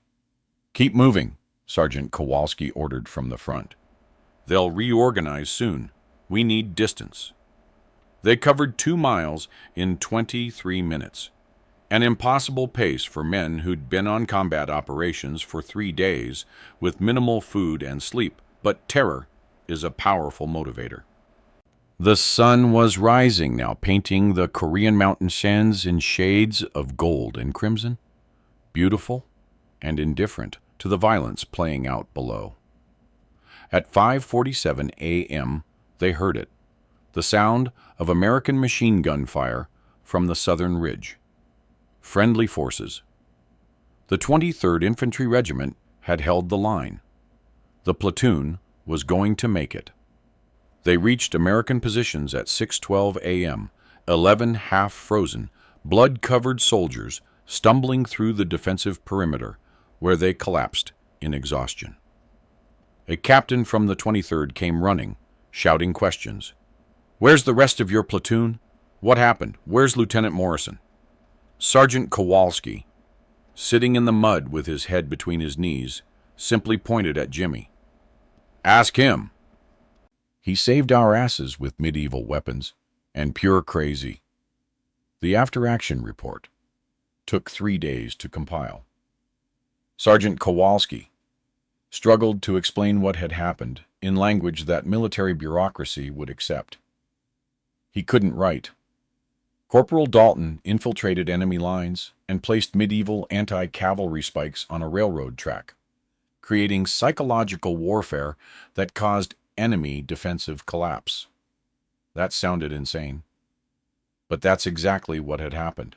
"Keep moving," Sergeant Kowalski ordered from the front. "They'll reorganize soon. We need distance." They covered 2 miles in 23 minutes, an impossible pace for men who'd been on combat operations for 3 days with minimal food and sleep, but terror is a powerful motivator. The sun was rising now, painting the Korean mountain sands in shades of gold and crimson, beautiful and indifferent to the violence playing out below. At 5:47 a.m., they heard it, the sound of American machine gun fire from the southern ridge. Friendly forces. The 23rd Infantry Regiment had held the line. The platoon was going to make it. They reached American positions at 6:12 a.m., 11 half-frozen, blood-covered soldiers stumbling through the defensive perimeter, where they collapsed in exhaustion. A captain from the 23rd came running, shouting questions. "Where's the rest of your platoon? What happened? Where's Lieutenant Morrison?" Sergeant Kowalski, sitting in the mud with his head between his knees, simply pointed at Jimmy. "Ask him." He saved our asses with medieval weapons and pure crazy. The after-action report took 3 days to compile. Sergeant Kowalski struggled to explain what had happened in language that military bureaucracy would accept. He couldn't write. Corporal Dalton infiltrated enemy lines and placed medieval anti-cavalry spikes on a railroad track, creating psychological warfare that caused enemy defensive collapse. That sounded insane. But that's exactly what had happened.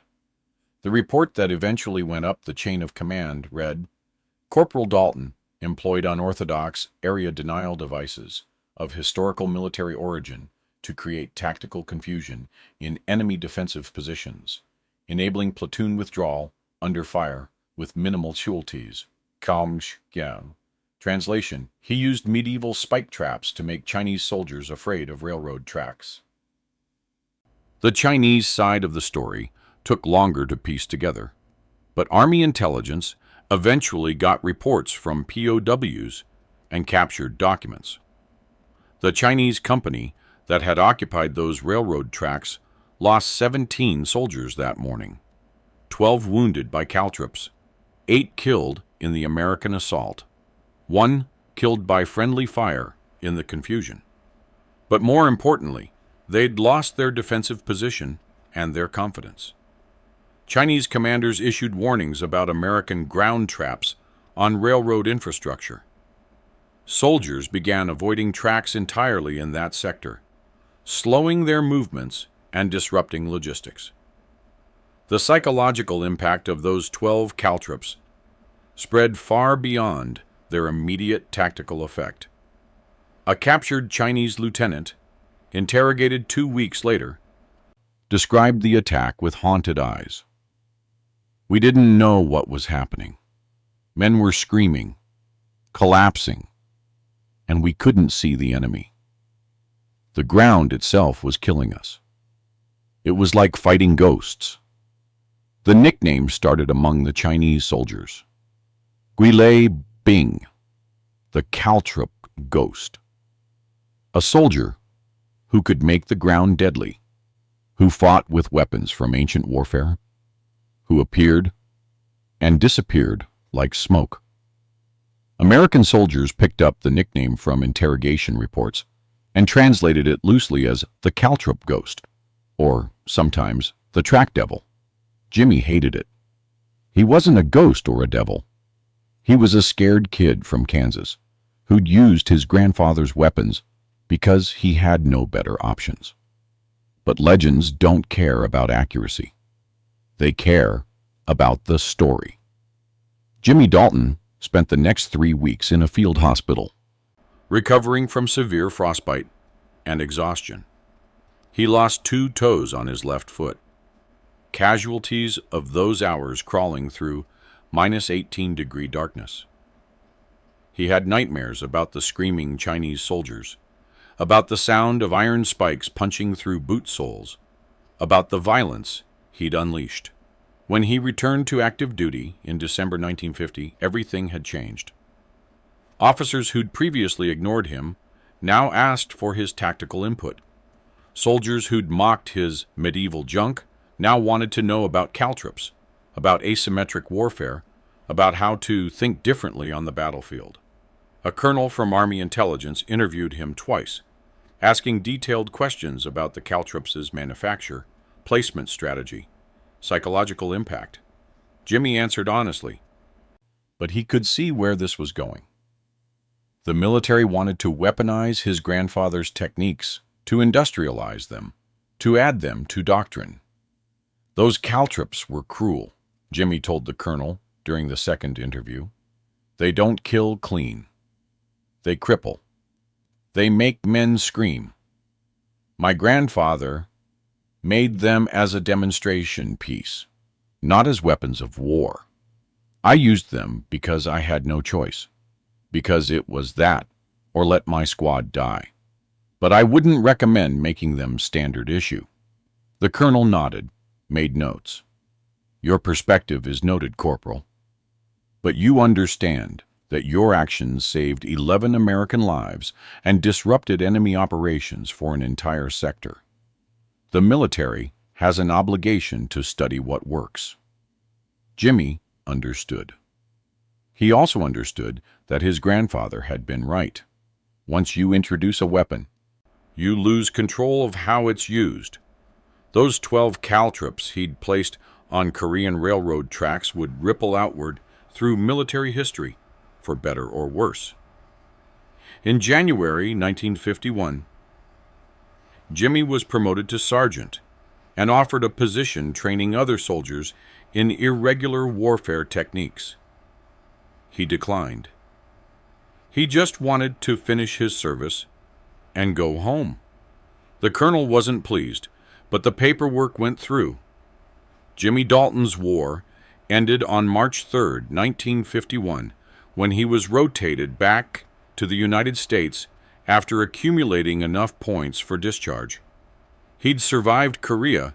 The report that eventually went up the chain of command read, Corporal Dalton employed unorthodox area denial devices of historical military origin to create tactical confusion in enemy defensive positions, enabling platoon withdrawal under fire with minimal casualties. Translation: he used medieval spike traps to make Chinese soldiers afraid of railroad tracks. The Chinese side of the story took longer to piece together, but Army intelligence eventually got reports from POWs and captured documents. The Chinese company that had occupied those railroad tracks lost 17 soldiers that morning, 12 wounded by caltrops, 8 killed in the American assault, 1 killed by friendly fire in the confusion. But more importantly, they'd lost their defensive position and their confidence. Chinese commanders issued warnings about American ground traps on railroad infrastructure. Soldiers began avoiding tracks entirely in that sector, slowing their movements and disrupting logistics. The psychological impact of those 12 caltrops spread far beyond their immediate tactical effect. A captured Chinese lieutenant, interrogated 2 weeks later, described the attack with haunted eyes. We didn't know what was happening. Men were screaming, collapsing, and we couldn't see the enemy. The ground itself was killing us. It was like fighting ghosts. The nickname started among the Chinese soldiers. Guilei Bing, the caltrop ghost. A soldier who could make the ground deadly, who fought with weapons from ancient warfare, who appeared and disappeared like smoke. American soldiers picked up the nickname from interrogation reports and translated it loosely as the caltrop ghost, or sometimes the track devil. Jimmy hated it. He wasn't a ghost or a devil. He was a scared kid from Kansas who'd used his grandfather's weapons because he had no better options. But legends don't care about accuracy. They care about the story. Jimmy Dalton spent the next 3 weeks in a field hospital, recovering from severe frostbite and exhaustion. He lost 2 toes on his left foot. Casualties of those hours crawling through -18-degree darkness. He had nightmares about the screaming Chinese soldiers, about the sound of iron spikes punching through boot soles, about the violence he'd unleashed. When he returned to active duty in December 1950, everything had changed. Officers who'd previously ignored him now asked for his tactical input. Soldiers who'd mocked his medieval junk now wanted to know about caltrops, about asymmetric warfare, about how to think differently on the battlefield. A colonel from Army intelligence interviewed him twice, asking detailed questions about the caltrops' manufacture, placement strategy, psychological impact. Jimmy answered honestly, but he could see where this was going. The military wanted to weaponize his grandfather's techniques, to industrialize them, to add them to doctrine. Those caltrops were cruel, Jimmy told the colonel during the second interview. They don't kill clean. They cripple. They make men scream. My grandfather made them as a demonstration piece, not as weapons of war. I used them because I had no choice, because it was that or let my squad die. But I wouldn't recommend making them standard issue. The colonel nodded, made notes. Your perspective is noted, Corporal. But you understand that your actions saved 11 American lives and disrupted enemy operations for an entire sector. The military has an obligation to study what works. Jimmy understood. He also understood that his grandfather had been right. Once you introduce a weapon, you lose control of how it's used. Those 12 caltrops he'd placed on Korean railroad tracks would ripple outward through military history, for better or worse. In January 1951, Jimmy was promoted to sergeant and offered a position training other soldiers in irregular warfare techniques. He declined. He just wanted to finish his service and go home. The colonel wasn't pleased, but the paperwork went through. Jimmy Dalton's war ended on March 3, 1951, when he was rotated back to the United States after accumulating enough points for discharge. He'd survived Korea,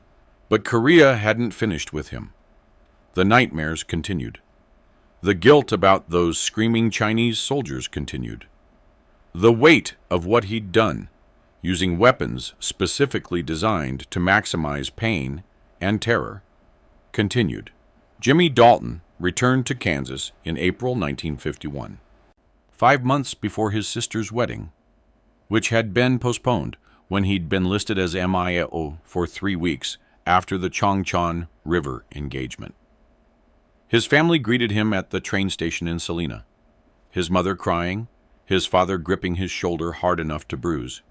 but Korea hadn't finished with him. The nightmares continued. The guilt about those screaming Chinese soldiers continued. The weight of what he'd done, using weapons specifically designed to maximize pain and terror, continued. Jimmy Dalton returned to Kansas in April 1951, 5 months before his sister's wedding, which had been postponed when he'd been listed as MIA for 3 weeks after the Chongchon River engagement. His family greeted him at the train station in Salina, his mother crying, his father gripping his shoulder hard enough to bruise,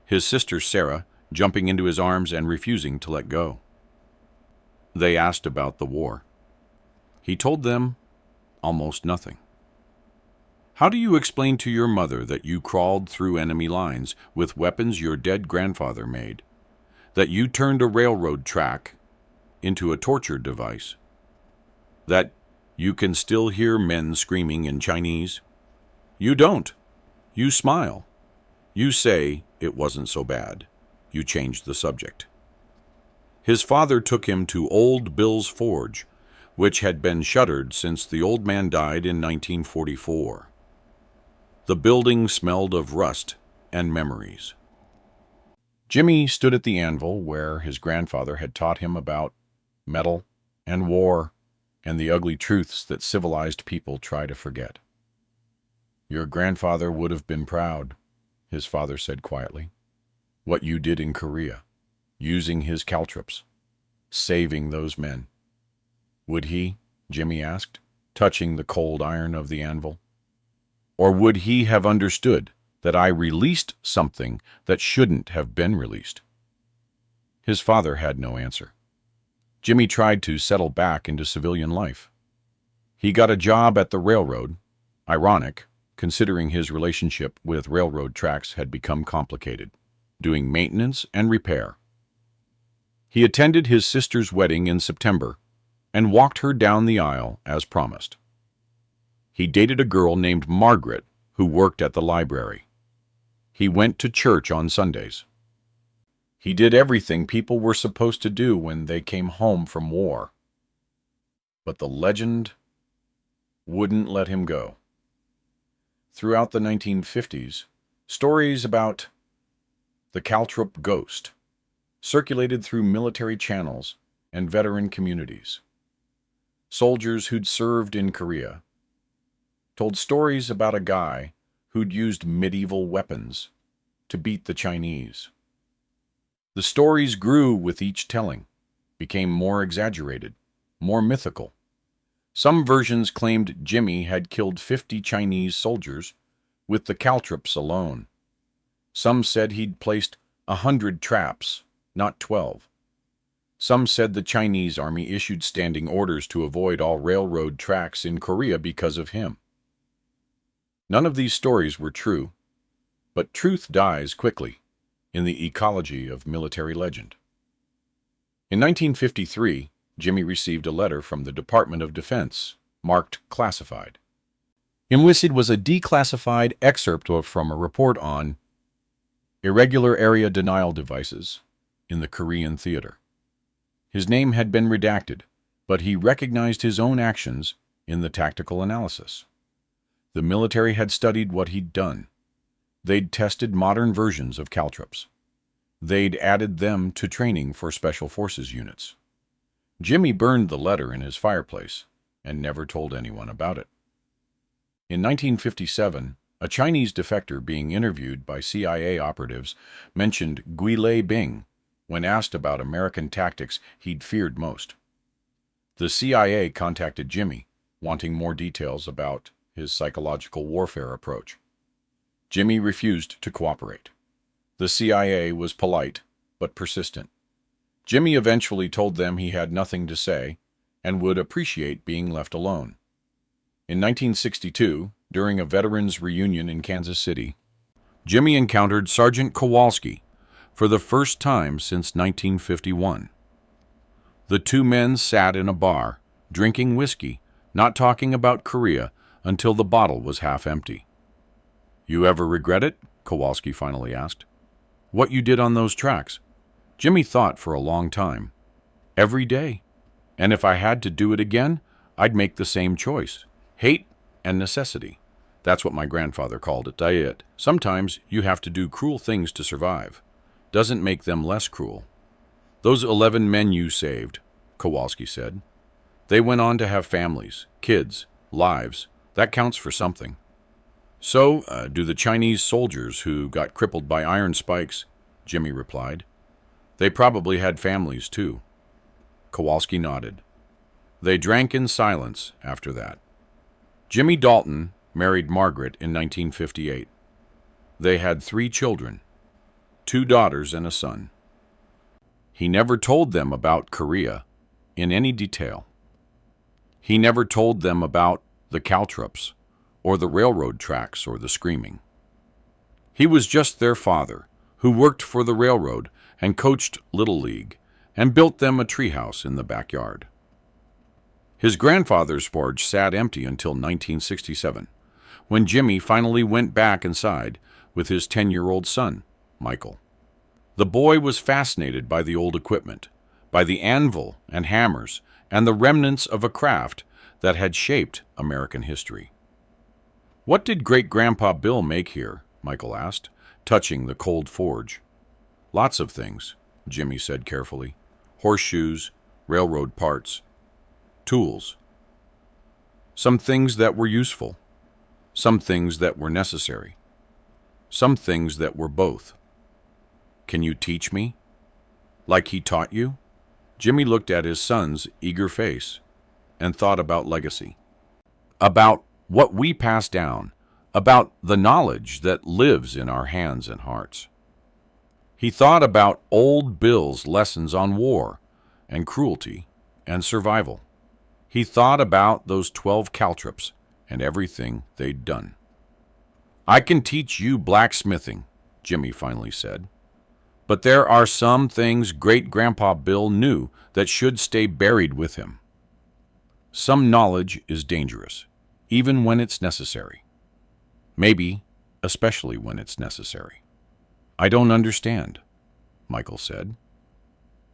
his sister Sarah jumping into his arms and refusing to let go. They asked about the war. He told them almost nothing. How do you explain to your mother that you crawled through enemy lines with weapons your dead grandfather made, that you turned a railroad track into a torture device, that you can still hear men screaming in Chinese? You don't. You smile. You say it wasn't so bad. You change the subject. His father took him to Old Bill's Forge, which had been shuttered since the old man died in 1944. The building smelled of rust and memories. Jimmy stood at the anvil where his grandfather had taught him about metal and war and the ugly truths that civilized people try to forget. Your grandfather would have been proud, his father said quietly. What you did in Korea, using his caltrops, saving those men. Would he, Jimmy asked, touching the cold iron of the anvil? Or would he have understood that I released something that shouldn't have been released? His father had no answer. Jimmy tried to settle back into civilian life. He got a job at the railroad, ironic, considering his relationship with railroad tracks had become complicated, doing maintenance and repair. He attended his sister's wedding in September and walked her down the aisle as promised. He dated a girl named Margaret who worked at the library. He went to church on Sundays. He did everything people were supposed to do when they came home from war. But the legend wouldn't let him go. Throughout the 1950s, stories about the caltrop ghost circulated through military channels and veteran communities. Soldiers who'd served in Korea told stories about a guy who'd used medieval weapons to beat the Chinese. The stories grew with each telling, became more exaggerated, more mythical. Some versions claimed Jimmy had killed 50 Chinese soldiers with the caltrops alone. Some said he'd placed 100 traps, not 12. Some said the Chinese army issued standing orders to avoid all railroad tracks in Korea because of him. None of these stories were true, but truth dies quickly in the ecology of military legend. In 1953, Jimmy received a letter from the Department of Defense, marked classified. In which it was a declassified excerpt from a report on irregular area denial devices in the Korean theater. His name had been redacted, but he recognized his own actions in the tactical analysis. The military had studied what he'd done. They'd tested modern versions of caltrops. They'd added them to training for special forces units. Jimmy burned the letter in his fireplace and never told anyone about it. In 1957, a Chinese defector being interviewed by CIA operatives mentioned Guilei Bing when asked about American tactics he'd feared most. The CIA contacted Jimmy, wanting more details about his psychological warfare approach. Jimmy refused to cooperate. The CIA was polite but persistent. Jimmy eventually told them he had nothing to say and would appreciate being left alone. In 1962, during a veterans reunion in Kansas City, Jimmy encountered Sergeant Kowalski for the first time since 1951. The two men sat in a bar, drinking whiskey, not talking about Korea until the bottle was half empty. "You ever regret it?" Kowalski finally asked. "What you did on those tracks?" Jimmy thought for a long time. "Every day. And if I had to do it again, I'd make the same choice. Hate and necessity. That's what my grandfather called it. Sometimes you have to do cruel things to survive. Doesn't make them less cruel." "Those 11 men you saved," Kowalski said. "They went on to have families, kids, lives. That counts for something." "So, do the Chinese soldiers who got crippled by iron spikes," Jimmy replied. "They probably had families, too." Kowalski nodded. They drank in silence after that. Jimmy Dalton married Margaret in 1958. They had 3 children, 2 daughters and a son. He never told them about Korea in any detail. He never told them about the caltrops or the railroad tracks or the screaming. He was just their father, who worked for the railroad and coached Little League and built them a treehouse in the backyard. His grandfather's forge sat empty until 1967, when Jimmy finally went back inside with his 10-year-old son, Michael. The boy was fascinated by the old equipment, by the anvil and hammers, and the remnants of a craft that had shaped American history. "What did Great-Grandpa Bill make here?" Michael asked, touching the cold forge. "Lots of things," Jimmy said carefully. "Horseshoes, railroad parts, tools. Some things that were useful, some things that were necessary, some things that were both. Can you teach me? Like he taught you?" Jimmy looked at his son's eager face and thought about legacy. About what we pass down, about the knowledge that lives in our hands and hearts. He thought about old Bill's lessons on war and cruelty and survival. He thought about those 12 caltrops and everything they'd done. "I can teach you blacksmithing," Jimmy finally said. "But there are some things Great-Grandpa Bill knew that should stay buried with him. Some knowledge is dangerous, even when it's necessary. Maybe especially when it's necessary." "I don't understand," Michael said.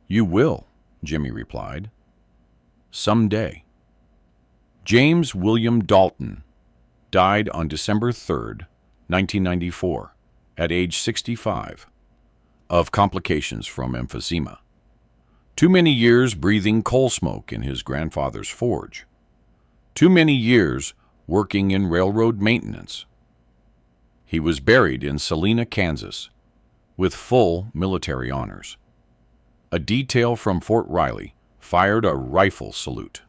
"You will," Jimmy replied. "Someday." James William Dalton died on December 3rd, 1994, at age 65, of complications from emphysema. Too many years breathing coal smoke in his grandfather's forge. Too many years working in railroad maintenance. He was buried in Salina, Kansas, with full military honors. A detail from Fort Riley fired a rifle salute.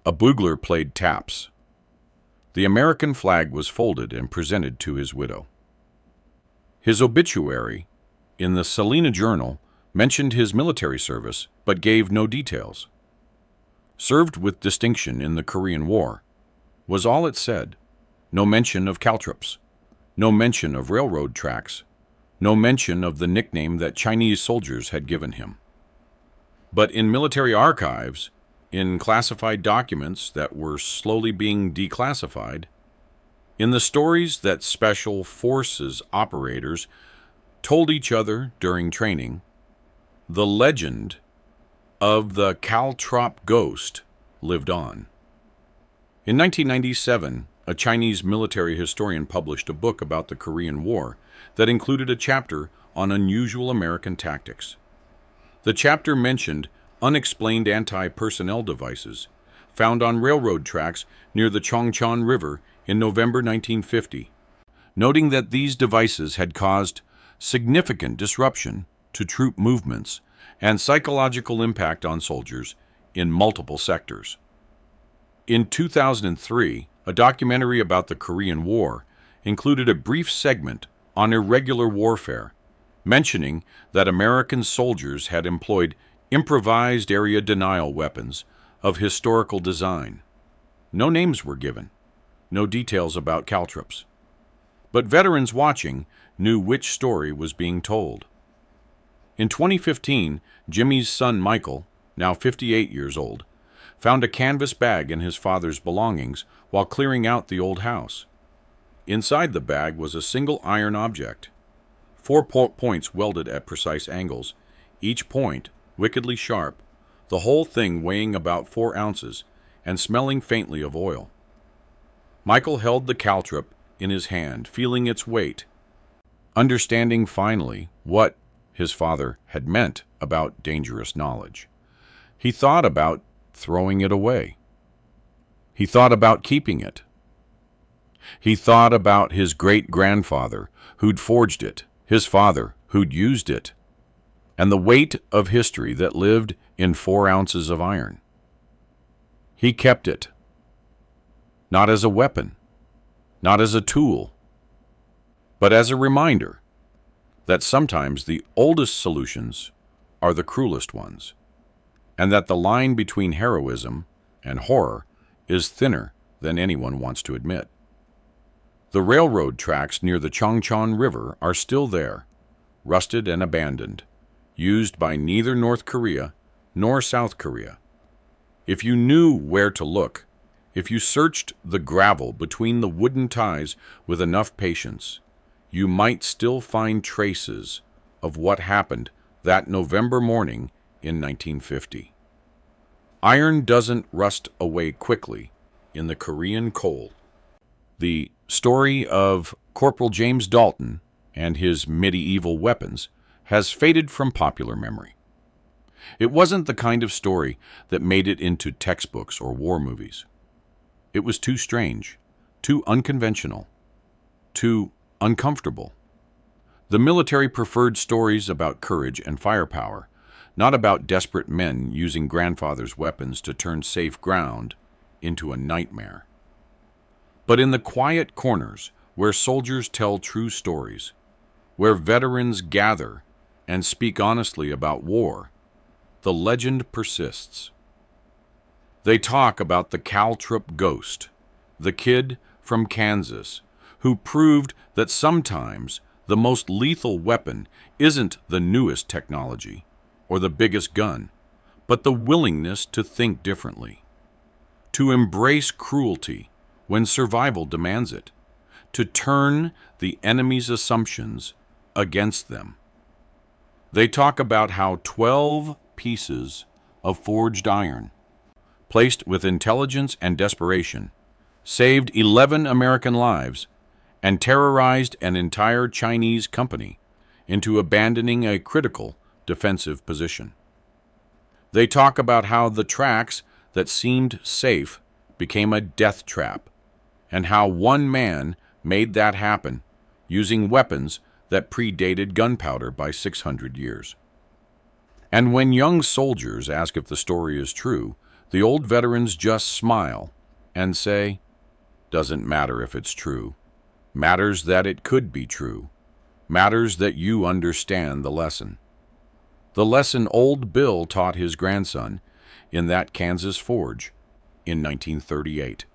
A bugler played taps. The American flag was folded and presented to his widow. His obituary in the Salina Journal mentioned his military service but gave no details. "Served with distinction in the Korean War" was all it said. No mention of caltrops, no mention of railroad tracks, no mention of the nickname that Chinese soldiers had given him. But in military archives, in classified documents that were slowly being declassified, in the stories that special forces operators told each other during training, the legend of the caltrop ghost lived on. In 1997, a Chinese military historian published a book about the Korean War that included a chapter on unusual American tactics. The chapter mentioned unexplained anti-personnel devices found on railroad tracks near the Chongchon River in November 1950, noting that these devices had caused significant disruption to troop movements and psychological impact on soldiers in multiple sectors. In 2003, a documentary about the Korean War included a brief segment on irregular warfare, mentioning that American soldiers had employed improvised area denial weapons of historical design. No names were given, no details about caltrops. But veterans watching knew which story was being told. In 2015, Jimmy's son Michael, now 58 years old, found a canvas bag in his father's belongings while clearing out the old house. Inside the bag was a single iron object, 4 points welded at precise angles, each point wickedly sharp, the whole thing weighing about 4 ounces and smelling faintly of oil. Michael held the caltrop in his hand, feeling its weight, understanding finally what his father had meant about dangerous knowledge. He thought about throwing it away. He thought about keeping it. He thought about his great-grandfather who'd forged it, his father who'd used it, and the weight of history that lived in 4 ounces of iron. He kept it, not as a weapon, not as a tool, but as a reminder that sometimes the oldest solutions are the cruelest ones, and that the line between heroism and horror is thinner than anyone wants to admit. The railroad tracks near the Chongchon River are still there, rusted and abandoned, used by neither North Korea nor South Korea. If you knew where to look, if you searched the gravel between the wooden ties with enough patience, you might still find traces of what happened that November morning in 1950. Iron doesn't rust away quickly in the Korean coal. The story of Corporal James Dalton and his medieval weapons has faded from popular memory. It wasn't the kind of story that made it into textbooks or war movies. It was too strange, too unconventional, too uncomfortable. The military preferred stories about courage and firepower, not about desperate men using grandfather's weapons to turn safe ground into a nightmare. But in the quiet corners where soldiers tell true stories, where veterans gather and speak honestly about war, the legend persists. They talk about the caltrop ghost, the kid from Kansas, who proved that sometimes the most lethal weapon isn't the newest technology or the biggest gun, but the willingness to think differently, to embrace cruelty when survival demands it, to turn the enemy's assumptions against them. They talk about how 12 pieces of forged iron, placed with intelligence and desperation, saved 11 American lives and terrorized an entire Chinese company into abandoning a critical defensive position. They talk about how the tracks that seemed safe became a death trap, and how one man made that happen using weapons that predated gunpowder by 600 years. And when young soldiers ask if the story is true, the old veterans just smile and say, "Doesn't matter if it's true. Matters that it could be true. Matters that you understand the lesson." The lesson old Bill taught his grandson in that Kansas forge in 1938.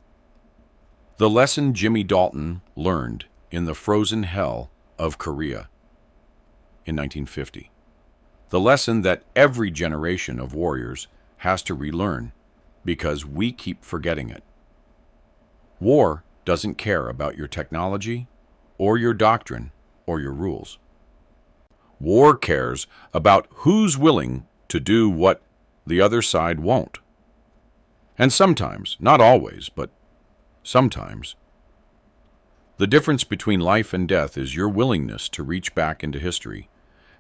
The lesson Jimmy Dalton learned in the frozen hell of Korea in 1950. The lesson that every generation of warriors has to relearn because we keep forgetting it. War doesn't care about your technology or your doctrine or your rules. War cares about who's willing to do what the other side won't. And sometimes, not always, but sometimes, the difference between life and death is your willingness to reach back into history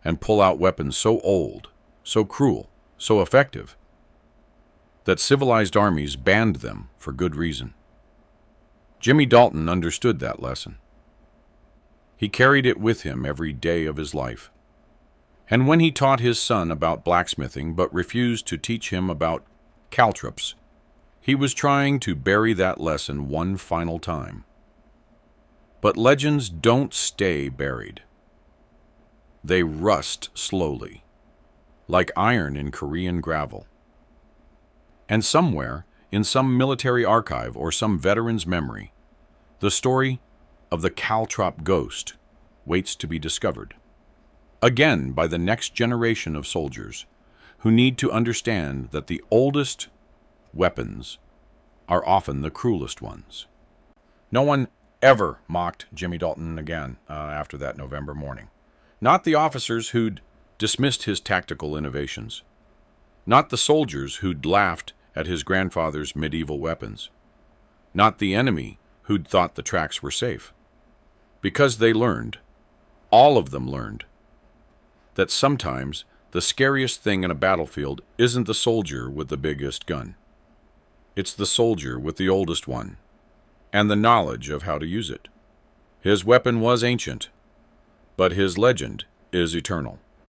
and pull out weapons so old, so cruel, so effective, that civilized armies banned them for good reason. Jimmy Dalton understood that lesson. He carried it with him every day of his life. And when he taught his son about blacksmithing but refused to teach him about caltrops, he was trying to bury that lesson one final time. But legends don't stay buried. They rust slowly, like iron in Korean gravel. And somewhere, in some military archive or some veteran's memory, the story of the caltrop ghost waits to be discovered. Again by the next generation of soldiers who need to understand that the oldest weapons are often the cruelest ones. No one ever mocked Jimmy Dalton again after that November morning. Not the officers who'd dismissed his tactical innovations. Not the soldiers who'd laughed at his grandfather's medieval weapons. Not the enemy who'd thought the tracks were safe. Because they learned, all of them learned, that sometimes the scariest thing in a battlefield isn't the soldier with the biggest gun. It's the soldier with the oldest one, and the knowledge of how to use it. His weapon was ancient, but his legend is eternal.